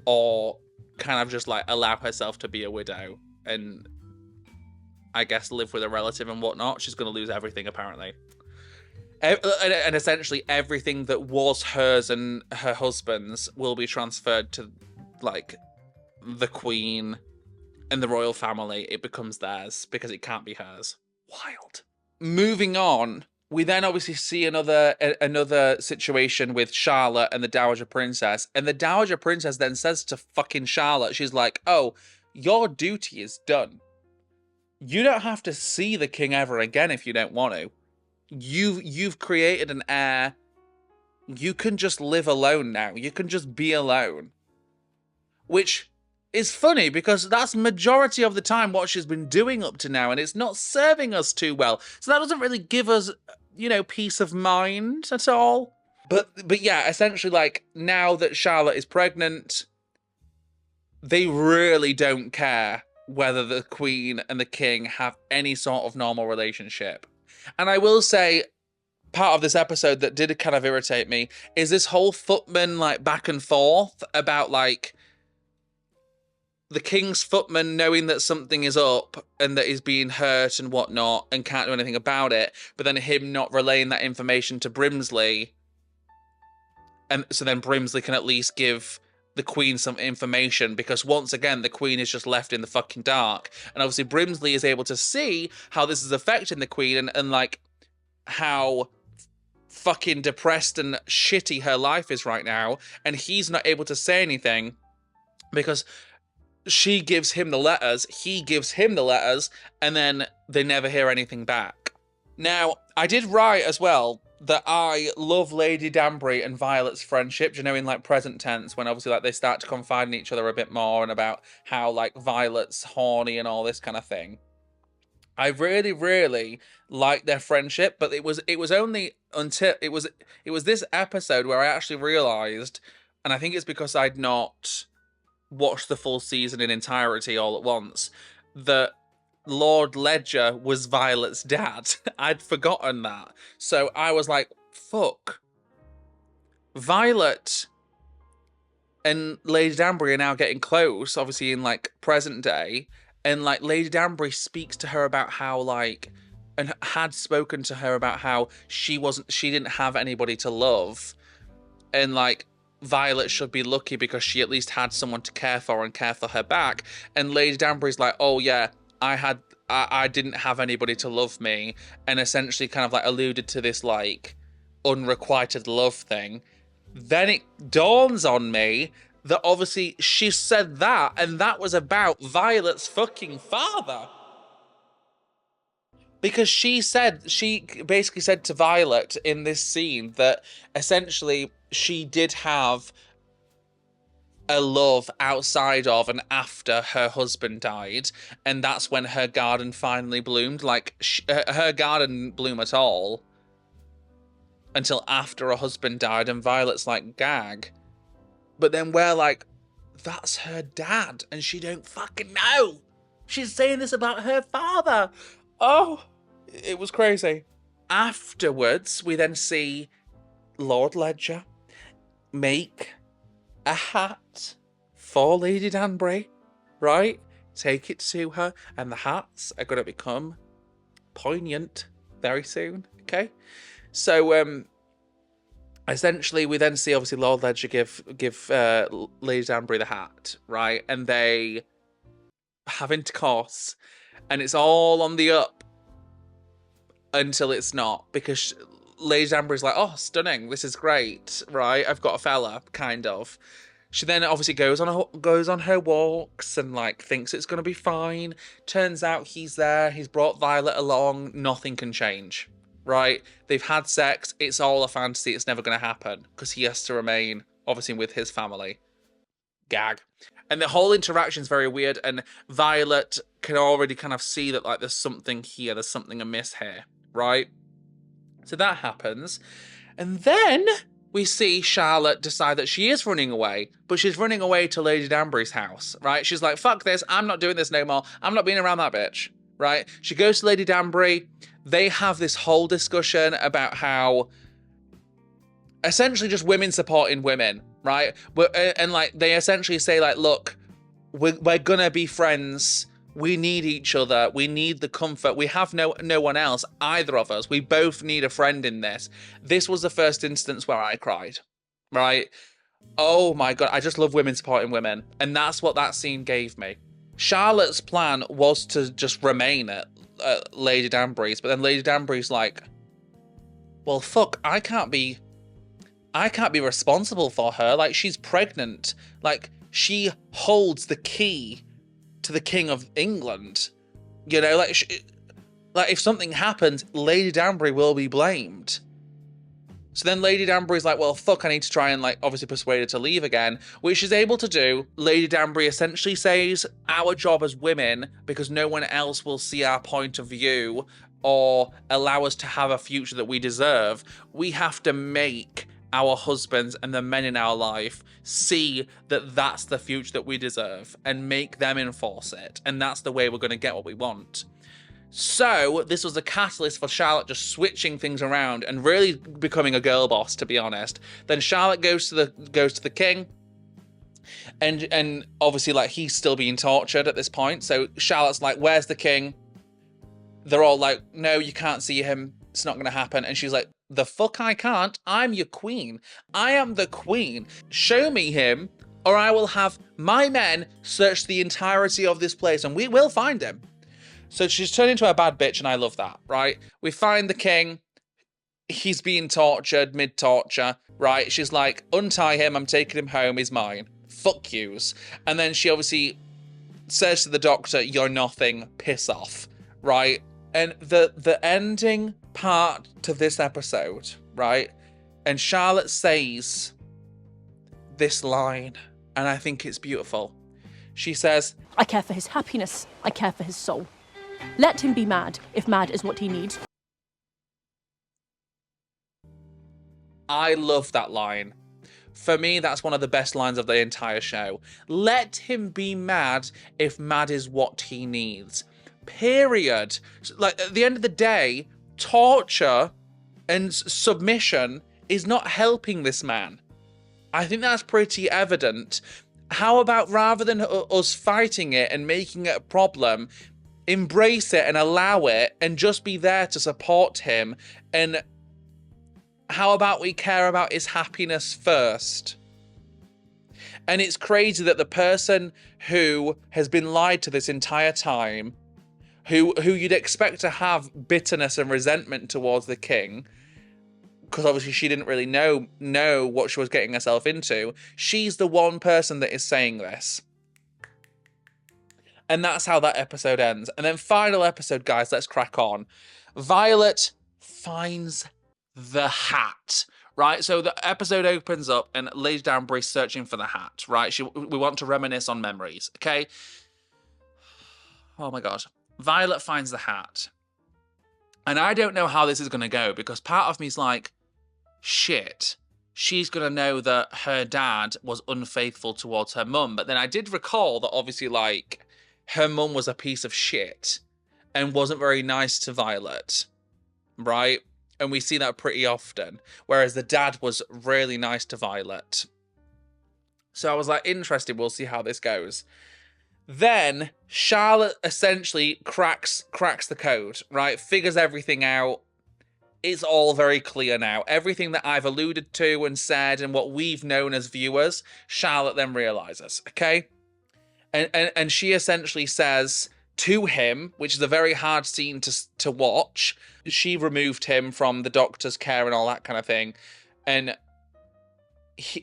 or kind of just like allow herself to be a widow and I guess live with a relative and whatnot. She's going to lose everything apparently. And essentially everything that was hers and her husband's will be transferred to like the Queen and the royal family. It becomes theirs because it can't be hers. Wild. Moving on. We then obviously see another situation with Charlotte and the Dowager Princess. And the Dowager Princess then says to fucking Charlotte, she's like, oh, your duty is done. You don't have to see the king ever again if you don't want to. You've created an heir. You can just live alone now. You can just be alone. Which is funny because that's majority of the time what she's been doing up to now. And it's not serving us too well. So that doesn't really give us, you know, peace of mind at all. But yeah, essentially like now that Charlotte is pregnant, they really don't care whether the Queen and the King have any sort of normal relationship. And I will say, part of this episode that did kind of irritate me is this whole footman like back and forth about like the King's footman knowing that something is up and that he's being hurt and whatnot and can't do anything about it, but then him not relaying that information to Brimsley. And so then Brimsley can at least give the Queen some information, because once again, the Queen is just left in the fucking dark. And obviously Brimsley is able to see how this is affecting the Queen and like how fucking depressed and shitty her life is right now. And he's not able to say anything because she gives him the letters, he gives him the letters, and then they never hear anything back. Now, I did write as well that I love Lady Danbury and Violet's friendship, you know, in like present tense, when obviously like they start to confide in each other a bit more and about how like Violet's horny and all this kind of thing. I really, really liked their friendship, but it was only until it was this episode where I actually realised, and I think it's because I'd not watched the full season in entirety all at once, that Lord Ledger was Violet's dad. I'd forgotten that. So I was like, fuck. Violet and Lady Danbury are now getting close, obviously in like present day. And like Lady Danbury speaks to her about how like, and had spoken to her about how she didn't have anybody to love. And like, Violet should be lucky because she at least had someone to care for and care for her back. And Lady Danbury's like, oh yeah, I didn't have anybody to love me, and essentially kind of like alluded to this like unrequited love thing. Then it dawns on me that obviously she said that, and that was about Violet's fucking father. Because she basically said to Violet in this scene that essentially she did have a love outside of and after her husband died, and that's when her garden finally bloomed. Like, her garden didn't bloom at all until after her husband died, and Violet's like, gag. But then we're like, that's her dad, and she don't fucking know. She's saying this about her father. Oh, it was crazy. Afterwards, we then see Lord Ledger make a hat for Lady Danbury, right? Take it to her, and the hats are going to become poignant very soon, okay? So, essentially, we then see, obviously, Lord Ledger give Lady Danbury the hat, right? And they have intercourse, and it's all on the up until it's not, because Lady Danbury's like, oh, stunning, this is great, right? I've got a fella, kind of. She then obviously goes on her walks and like thinks it's going to be fine. Turns out he's there, he's brought Violet along, nothing can change, right? They've had sex, it's all a fantasy, it's never going to happen, because he has to remain, obviously, with his family. Gag. And the whole interaction's very weird, and Violet can already kind of see that like there's something here, there's something amiss here, right? So that happens. And then we see Charlotte decide that she is running away, but she's running away to Lady Danbury's house, right? She's like, fuck this, I'm not doing this no more. I'm not being around that bitch, right? She goes to Lady Danbury. They have this whole discussion about how essentially just women supporting women, right? And like they essentially say like, look, we're gonna be friends. We need each other. We need the comfort. We have no one else, either of us. We both need a friend in this. This was the first instance where I cried, right? Oh my God, I just love women supporting women. And that's what that scene gave me. Charlotte's plan was to just remain at Lady Danbury's, but then Lady Danbury's like, well, fuck, I can't be responsible for her. Like, she's pregnant. Like, she holds the key to the King of England, you know, like if something happens, Lady Danbury will be blamed. So then Lady Danbury's like, well, fuck, I need to try and like obviously persuade her to leave again, which she's able to do. Lady Danbury essentially says, our job as women, because no one else will see our point of view or allow us to have a future that we deserve, we have to make our husbands and the men in our life see that that's the future that we deserve and make them enforce it. And that's the way we're going to get what we want. So this was a catalyst for Charlotte just switching things around and really becoming a girl boss, to be honest. Then Charlotte goes to the king, and obviously like he's still being tortured at this point. So Charlotte's like, "Where's the king?" They're all like, "No, you can't see him. It's not going to happen." And she's like, "The fuck I can't. I'm your queen. I am the queen. Show me him, or I will have my men search the entirety of this place, and we will find him." So she's turned into a bad bitch, and I love that, right? We find the king. He's being tortured, mid-torture, right? She's like, "Untie him. I'm taking him home. He's mine. Fuck yous." And then she obviously says to the doctor, "You're nothing. Piss off," right? And the ending part to this episode, right? And Charlotte says this line, and I think it's beautiful. She says, I care for his happiness. I care for his soul. Let him be mad, if mad is what he needs. I love that line. For me, that's one of the best lines of the entire show. Let him be mad if mad is what he needs. Period. Like, at the end of the day, torture and submission is not helping this man. I think that's pretty evident. How about, rather than us fighting it and making it a problem, embrace it and allow it and just be there to support him? And how about we care about his happiness first? And it's crazy that the person who has been lied to this entire time, who you'd expect to have bitterness and resentment towards the king, because obviously she didn't really know what she was getting herself into, she's the one person that is saying this. And that's how that episode ends. And then final episode, guys, let's crack on. Violet finds the hat, right? So the episode opens up and Lady Danbury's searching for the hat, right? We want to reminisce on memories, okay? Oh my God. Violet finds the hat. And I don't know how this is going to go, because part of me's like, shit, she's going to know that her dad was unfaithful towards her mum. But then I did recall that obviously, like, her mum was a piece of shit and wasn't very nice to Violet, right? And we see that pretty often. Whereas the dad was really nice to Violet. So I was like, interested, we'll see how this goes. Then Charlotte essentially cracks the code, right? Figures everything out. It's all very clear now. Everything that I've alluded to and said and what we've known as viewers, Charlotte then realizes, okay? And she essentially says to him, which is a very hard scene to watch, she removed him from the doctor's care and all that kind of thing. And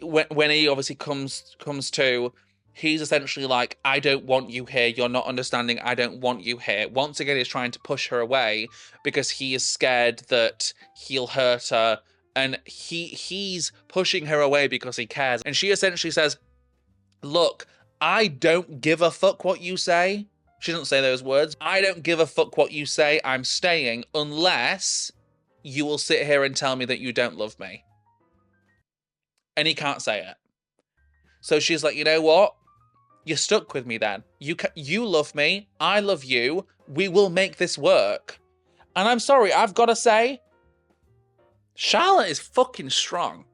when he obviously comes to, he's essentially like, I don't want you here. You're not understanding. I don't want you here. Once again, he's trying to push her away because he is scared that he'll hurt her. And he's pushing her away because he cares. And she essentially says, look, I don't give a fuck what you say. She doesn't say those words. I don't give a fuck what you say. I'm staying unless you will sit here and tell me that you don't love me. And he can't say it. So she's like, you know what? You're stuck with me then. You love me. I love you. We will make this work. And I'm sorry, I've got to say, Charlotte is fucking strong.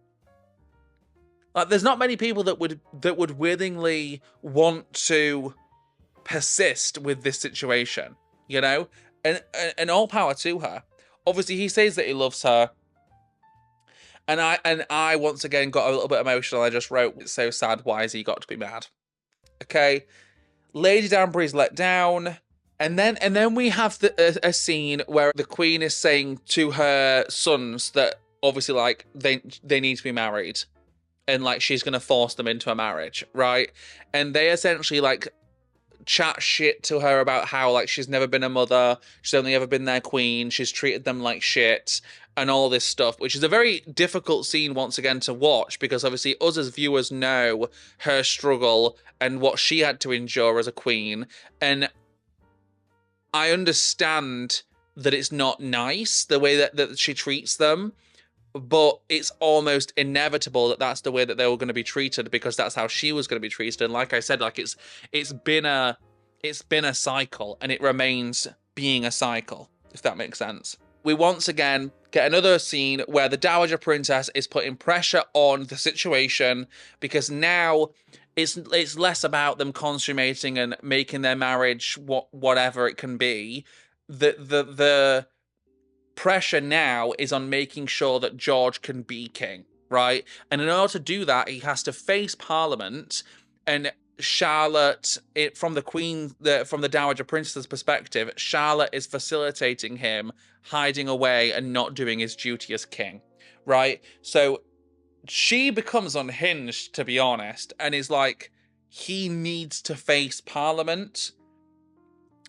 Like, there's not many people that would willingly want to persist with this situation, you know? And all power to her. Obviously, he says that he loves her. And I once again got a little bit emotional. I just wrote, it's so sad, why has he got to be mad? Okay. Lady Danbury's let down. And then we have a scene where the Queen is saying to her sons that obviously, like, they need to be married. And, like, she's going to force them into a marriage, right? And they essentially, like, chat shit to her about how, like, she's never been a mother. She's only ever been their queen. She's treated them like shit and all this stuff, which is a very difficult scene, once again, to watch, because obviously us as viewers know her struggle and what she had to endure as a queen. And I understand that it's not nice, the way that she treats them, but it's almost inevitable that that's the way that they were going to be treated, because that's how she was going to be treated. And like I said, like it's been a cycle, and it remains being a cycle, if that makes sense. We once again get another scene where the Dowager Princess is putting pressure on the situation, because now it's less about them consummating and making their marriage whatever it can be. The pressure now is on making sure that George can be king, right? And in order to do that, he has to face Parliament, and Charlotte, from the Dowager Princess's perspective, Charlotte is facilitating him hiding away and not doing his duty as king, right? So she becomes unhinged, to be honest, and is like, he needs to face Parliament.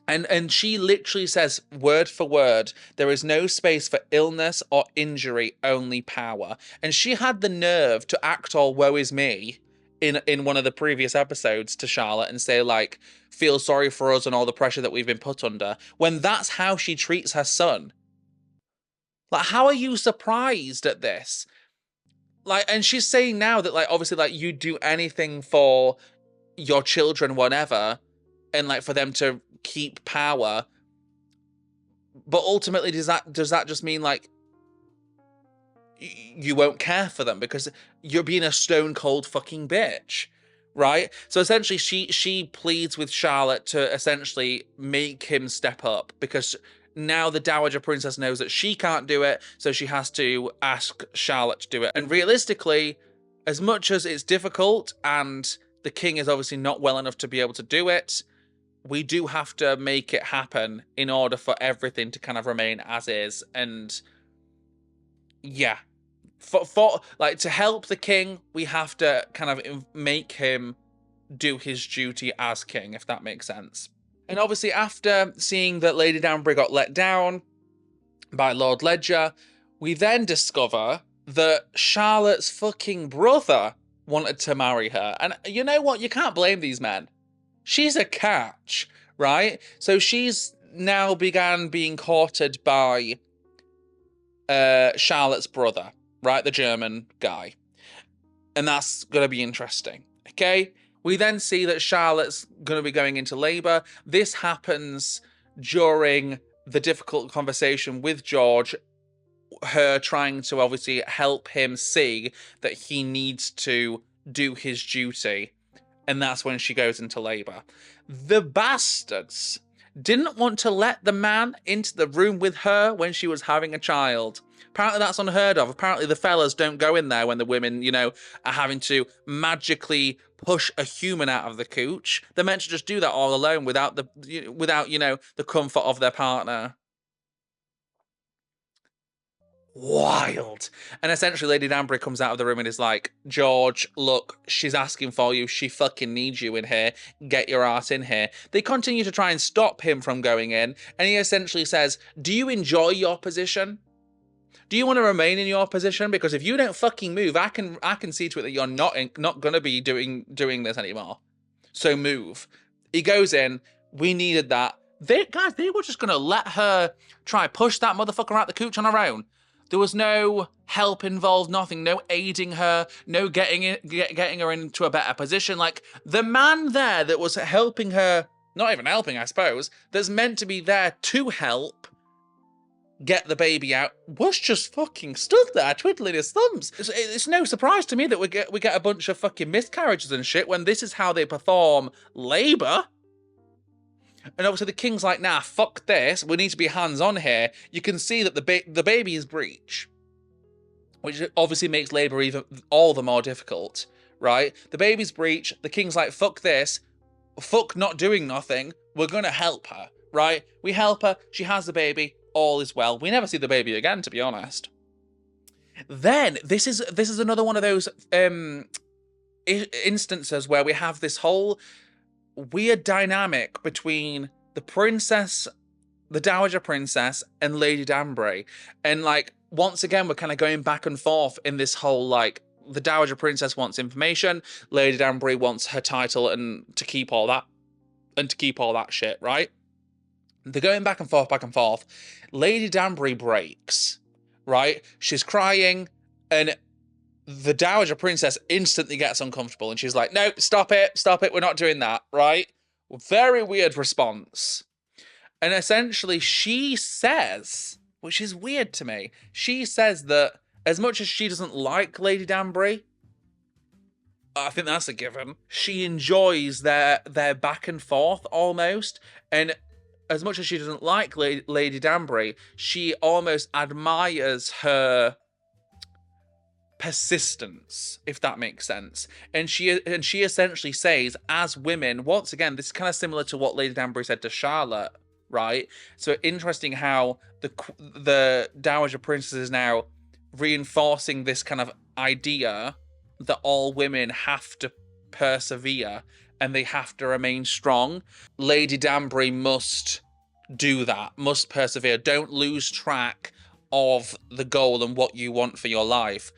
And she literally says, word for word, there is no space for illness or injury, only power. And she had the nerve to act all woe is me in one of the previous episodes to Charlotte and say, like, feel sorry for us and all the pressure that we've been put under, when that's how she treats her son. Like, how are you surprised at this? Like, and she's saying now that, like, obviously, like, you do anything for your children, whatever, and, like, for them to keep power. But ultimately, does that just mean, like, you won't care for them because you're being a stone cold fucking bitch, right? So essentially she pleads with Charlotte to essentially make him step up, because now the Dowager Princess knows that she can't do it, so she has to ask Charlotte to do it. And realistically, as much as it's difficult and the king is obviously not well enough to be able to do it, we do have to make it happen in order for everything to kind of remain as is. And yeah, for like, to help the king, we have to kind of make him do his duty as king, if that makes sense. And obviously, after seeing that Lady Danbury got let down by Lord Ledger, we then discover that Charlotte's fucking brother wanted to marry her. And you know what? You can't blame these men. She's a catch, right? So she's now began being courted by Charlotte's brother, right? The German guy. And that's going to be interesting, okay? We then see that Charlotte's going to be going into labour. This happens during the difficult conversation with George, her trying to obviously help him see that he needs to do his duty. And that's when she goes into labour. The bastards didn't want to let the man into the room with her when she was having a child. Apparently that's unheard of. Apparently the fellas don't go in there when the women, you know, are having to magically push a human out of the cooch. They're meant to just do that all alone without, you know, the comfort of their partner. Wild. And essentially Lady Danbury comes out of the room and is like, George, look, she's asking for you. She fucking needs you in here. Get your ass in here. They continue to try and stop him from going in. And he essentially says, do you enjoy your position? Do you want to remain in your position? Because if you don't fucking move, I can see to it that you're not going to be doing this anymore. So move. He goes in. We needed that. They were just going to let her try push that motherfucker out the cooch on her own. There was no help involved, nothing, no aiding her, no getting her into a better position. Like, the man there that was helping her, not even helping, I suppose, that's meant to be there to help get the baby out, was just fucking stood there twiddling his thumbs. It's no surprise to me that we get a bunch of fucking miscarriages and shit when this is how they perform labour. And obviously the king's like, nah, fuck this. We need to be hands-on here. You can see that the baby is breech, which obviously makes labour even all the more difficult, right? The baby's breech. The king's like, fuck this. Fuck not doing nothing. We're going to help her, right? We help her. She has the baby. All is well. We never see the baby again, to be honest. Then, this is another one of those instances where we have this whole weird dynamic between the princess, the Dowager Princess, and Lady Danbury. And, like, once again, we're kind of going back and forth in this whole, like, the Dowager Princess wants information, Lady Danbury wants her title and to keep all that, shit, right? They're going back and forth, back and forth. Lady Danbury breaks, right? She's crying, And the Dowager Princess instantly gets uncomfortable and she's like, nope, stop it, we're not doing that, right? Very weird response. And essentially she says, which is weird to me, she says that as much as she doesn't like Lady Danbury, I think that's a given, she enjoys their back and forth almost. And as much as she doesn't like Lady Danbury, she almost admires her persistence, if that makes sense. And she essentially says, as women, once again, this is kind of similar to what Lady Danbury said to Charlotte, right? So interesting how the Dowager Princess is now reinforcing this kind of idea that all women have to persevere and they have to remain strong. Lady Danbury must do that, must persevere. Don't lose track of the goal and what you want for your life.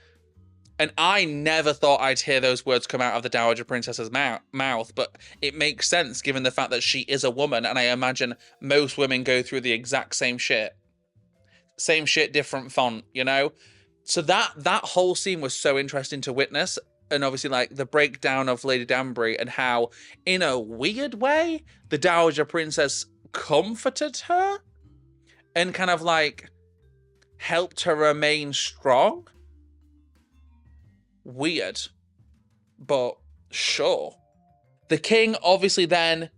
And I never thought I'd hear those words come out of the Dowager Princess's mouth, but it makes sense given the fact that she is a woman, and I imagine most women go through the exact same shit. Same shit, different font, you know? So that whole scene was so interesting to witness, and obviously, like, the breakdown of Lady Danbury and how, in a weird way, the Dowager Princess comforted her and kind of, like, helped her remain strong. Weird, but sure. The king obviously then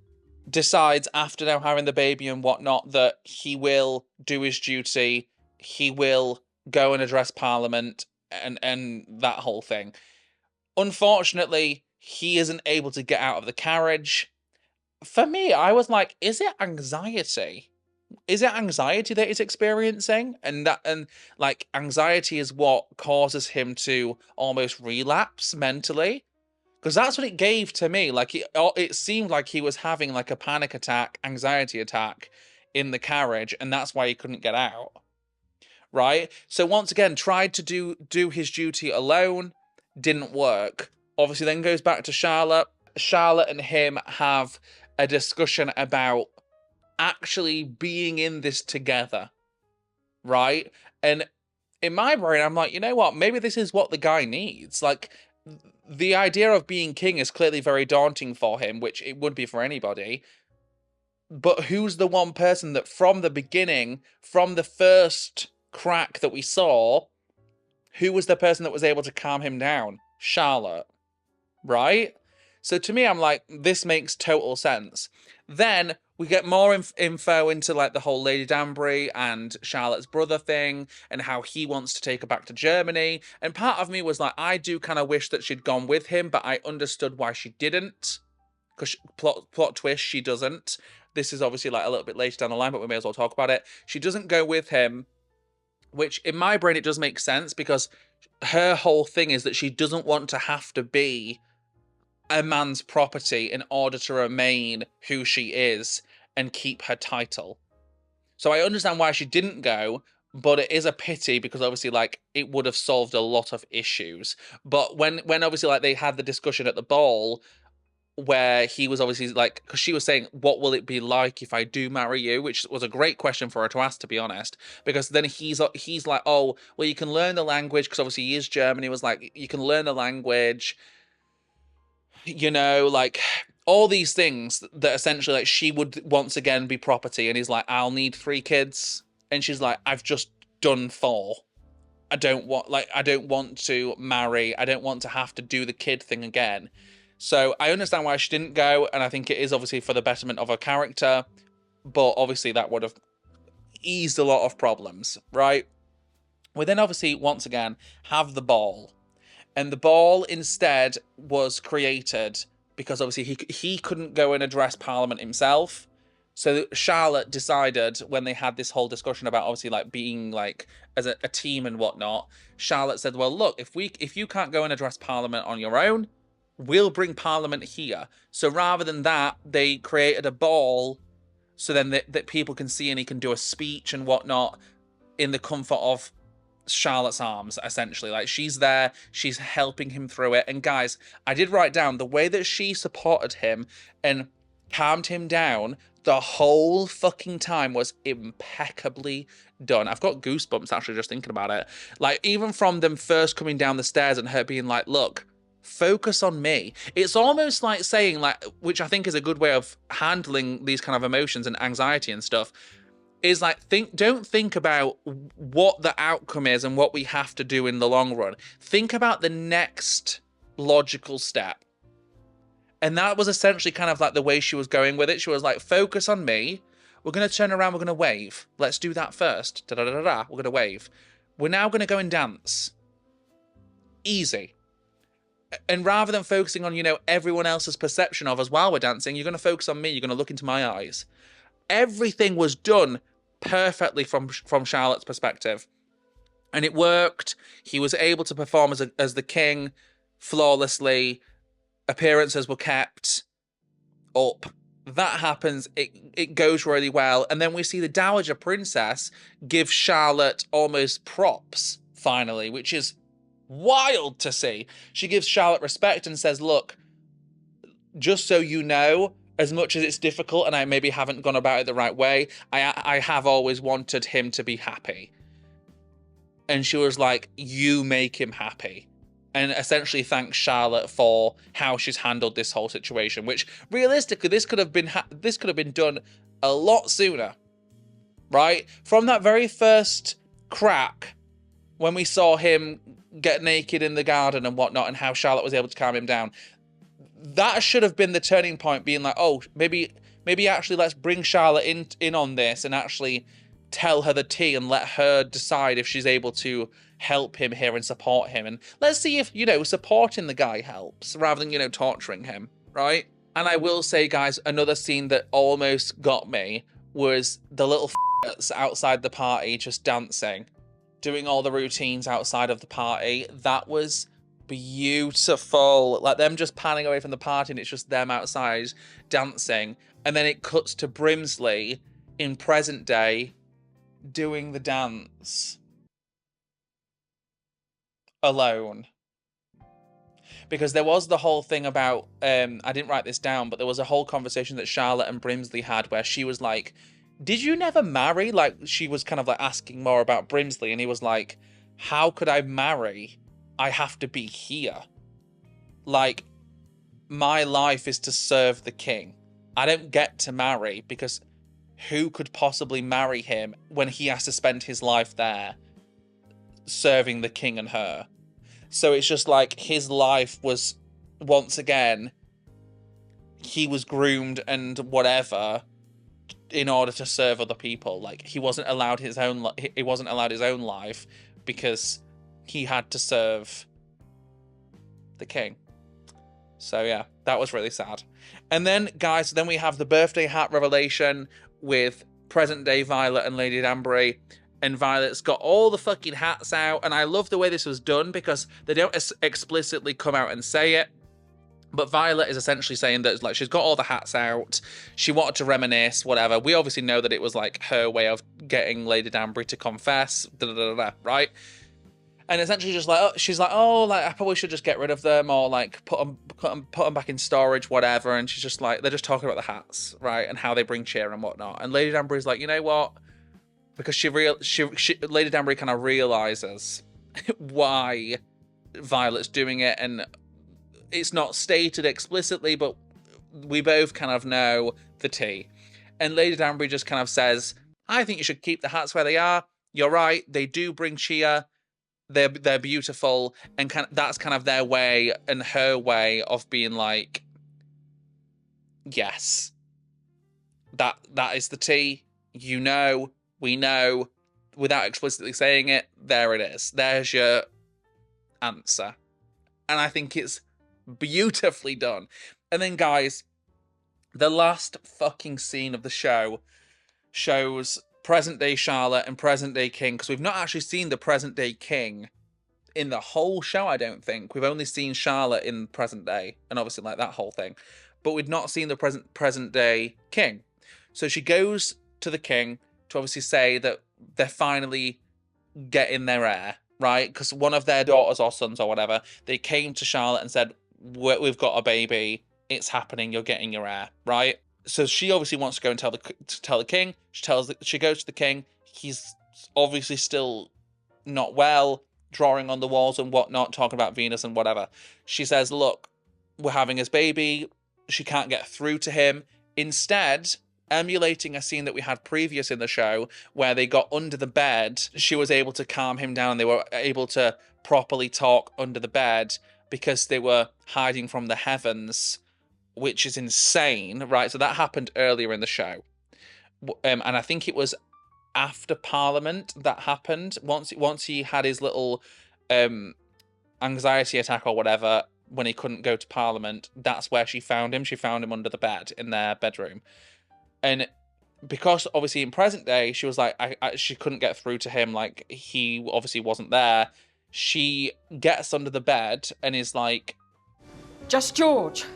decides, after now having the baby and whatnot, that he will do his duty. He will go and address Parliament and that whole thing. Unfortunately, he isn't able to get out of the carriage. For me, I was like, is it anxiety? Is it anxiety that he's experiencing? And like anxiety is what causes him to almost relapse mentally? Because that's what it gave to me. Like it seemed like he was having like a panic attack, anxiety attack in the carriage, and that's why he couldn't get out. Right? So once again, tried to do his duty alone, didn't work. Obviously then goes back to Charlotte. Charlotte and him have a discussion about actually being in this together, right? And in my brain, I'm like, you know what? Maybe this is what the guy needs. Like, the idea of being king is clearly very daunting for him, which it would be for anybody. But who's the one person that from the beginning, from the first crack that we saw, who was the person that was able to calm him down? Charlotte, right? So to me, I'm like, this makes total sense. Then we get more info into like the whole Lady Danbury and Charlotte's brother thing and how he wants to take her back to Germany. And part of me was like, I do kind of wish that she'd gone with him, but I understood why she didn't. Because plot twist, she doesn't. This is obviously like a little bit later down the line, but we may as well talk about it. She doesn't go with him, which in my brain, it does make sense because her whole thing is that she doesn't want to have to be a man's property in order to remain who she is and keep her title. So I understand why she didn't go, but it is a pity because obviously like it would have solved a lot of issues. But when obviously like they had the discussion at the ball where he was obviously like, because she was saying, what will it be like if I do marry you? Which was a great question for her to ask, to be honest, because then he's like, oh, well, you can learn the language because obviously he is German. He was like, you can learn the language, you know, like all these things that essentially like she would once again be property. And he's like, I'll need 3 kids. And she's like, I've just done 4. I don't want to marry. I don't want to have to do the kid thing again. So I understand why she didn't go. And I think it is obviously for the betterment of her character. But obviously that would have eased a lot of problems, right? We then obviously, once again, have the ball. And the ball instead was created because obviously he couldn't go and address Parliament himself. So Charlotte decided when they had this whole discussion about obviously like being like as a team and whatnot, Charlotte said, well, look, if you can't go and address Parliament on your own, we'll bring Parliament here. So rather than that, they created a ball so then that people can see and he can do a speech and whatnot in the comfort of Charlotte's arms, essentially. Like she's there, she's helping him through it. And guys, I did write down the way that she supported him and calmed him down The whole fucking time was impeccably done. I've got goosebumps actually just thinking about it. Like, even from them first coming down the stairs and her being like, look, focus on me. It's almost like saying, like, which I think is a good way of handling these kind of emotions and anxiety and stuff, is like, don't think about what the outcome is and what we have to do in the long run. Think about the next logical step. And that was essentially kind of like the way she was going with it. She was like, focus on me. We're going to turn around. We're going to wave. Let's do that first. Da-da-da-da-da. We're going to wave. We're now going to go and dance. Easy. And rather than focusing on, you know, everyone else's perception of us while we're dancing, you're going to focus on me. You're going to look into my eyes. Everything was done perfectly from Charlotte's perspective. And it worked. He was able to perform as the king flawlessly. Appearances were kept up. That happens. It goes really well. And then we see the Dowager Princess give Charlotte almost props, finally, which is wild to see. She gives Charlotte respect and says, look, just so you know, as much as it's difficult and I maybe haven't gone about it the right way, I have always wanted him to be happy. And she was like, you make him happy. And essentially thanks Charlotte for how she's handled this whole situation, which realistically, this could have been done a lot sooner, right? From that very first crack, when we saw him get naked in the garden and whatnot, and how Charlotte was able to calm him down, that should have been the turning point, being like, oh, maybe actually let's bring Charlotte in on this and actually tell her the tea and let her decide if she's able to help him here and support him. And let's see if, you know, supporting the guy helps rather than, you know, torturing him, right? And I will say, guys, another scene that almost got me was the little outside the party just dancing, doing all the routines outside of the party. That was beautiful. Like them just panning away from the party and it's just them outside dancing. And then it cuts to Brimsley in present day doing the dance alone. Because there was the whole thing about, I didn't write this down, but there was a whole conversation that Charlotte and Brimsley had where she was like, did you never marry? Like, she was kind of like asking more about Brimsley, and he was like, how could I marry? I have to be here. Like, my life is to serve the king. I don't get to marry because who could possibly marry him when he has to spend his life there serving the king and her? So it's just like his life was, once again, he was groomed and whatever in order to serve other people. Like, he wasn't allowed his own life because he had to serve the king. So yeah, that was really sad. And then, guys, then we have the birthday hat revelation with present day Violet and Lady Danbury. And Violet's got all the fucking hats out. And I love the way this was done because they don't explicitly come out and say it. But Violet is essentially saying that, like, she's got all the hats out. She wanted to reminisce, whatever. We obviously know that it was like her way of getting Lady Danbury to confess, right? And essentially just like, oh, she's like, oh, like, I probably should just get rid of them or like put them back in storage, whatever. And she's just like, they're just talking about the hats, right? And how they bring cheer and whatnot. And Lady Danbury's like, you know what? Because Lady Danbury kind of realizes why Violet's doing it, and it's not stated explicitly, but we both kind of know the tea. And Lady Danbury just kind of says, I think you should keep the hats where they are. You're right, they do bring cheer. They're beautiful, and that's kind of their way and her way of being like, yes, that is the tea. You know. We know, without explicitly saying it, there it is. There's your answer. And I think it's beautifully done. And then, guys, the last fucking scene of the show shows present-day Charlotte and present-day King, because we've not actually seen the present-day King in the whole show, I don't think. We've only seen Charlotte in present day, and obviously, like, that whole thing. But we've not seen the present-day King. So she goes to the King to obviously say that they're finally getting their heir, right? Because one of their daughters or sons or whatever, they came to Charlotte and said, we've got a baby, it's happening, you're getting your heir, right? So she obviously wants to go and tell the king. She goes to the king. He's obviously still not well, drawing on the walls and whatnot, talking about Venus and whatever. She says, look, we're having his baby. She can't get through to him. Instead, emulating a scene that we had previous in the show where they got under the bed, she was able to calm him down. They were able to properly talk under the bed because they were hiding from the heavens, which is insane, right? So that happened earlier in the show. And I think it was after Parliament that happened. Once he had his little anxiety attack or whatever, when he couldn't go to Parliament, that's where she found him. She found him under the bed in their bedroom. And because obviously in present day, she was like, she couldn't get through to him. Like, he obviously wasn't there. She gets under the bed and is like, Just George.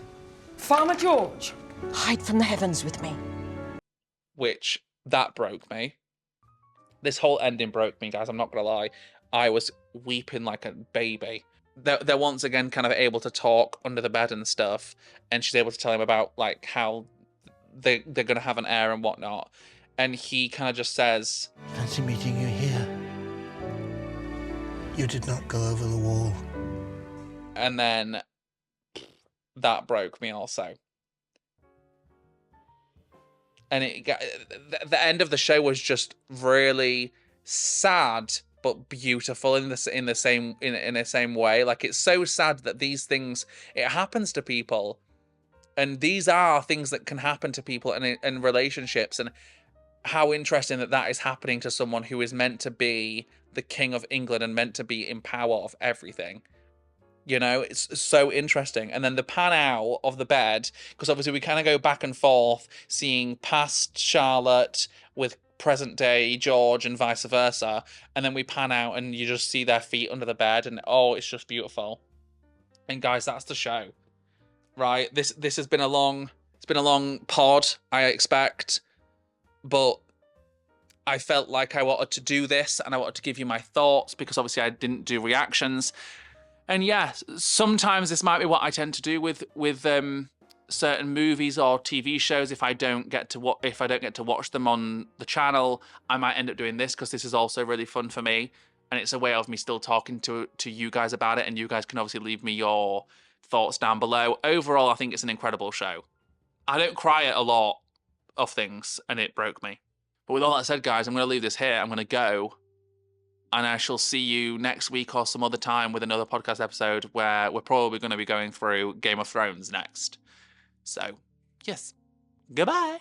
Farmer George. Hide from the heavens with me. which that broke me. This whole ending broke me, guys. I'm not going to lie. I was weeping like a baby. They're once again kind of able to talk under the bed and stuff. And she's able to tell him about like how they're going to have an heir and whatnot. And he kind of just says, Fancy meeting you here. You did not go over the wall. and then that broke me also. And the end of the show was just really sad but beautiful in the same way. Like, it's so sad that these things, it happens to people, and these are things that can happen to people in relationships, and how interesting that is happening to someone who is meant to be the King of England and meant to be in power of everything. You know, it's so interesting. And then the pan out of the bed, because obviously we kind of go back and forth, seeing past Charlotte with present day George and vice versa. And then we pan out and you just see their feet under the bed, and oh, it's just beautiful. And guys, that's the show, right? This has been a long pod, I expect, but I felt like I wanted to do this and I wanted to give you my thoughts, because obviously I didn't do reactions. And yeah, sometimes this might be what I tend to do with certain movies or TV shows. If I don't get to watch them on the channel, I might end up doing this, because this is also really fun for me, and it's a way of me still talking to you guys about it. And you guys can obviously leave me your thoughts down below. Overall, I think it's an incredible show. I don't cry at a lot of things, and it broke me. But with all that said, guys, I'm going to leave this here. I'm going to go. And I shall see you next week or some other time with another podcast episode where we're probably going to be going through Game of Thrones next. So, yes. Goodbye.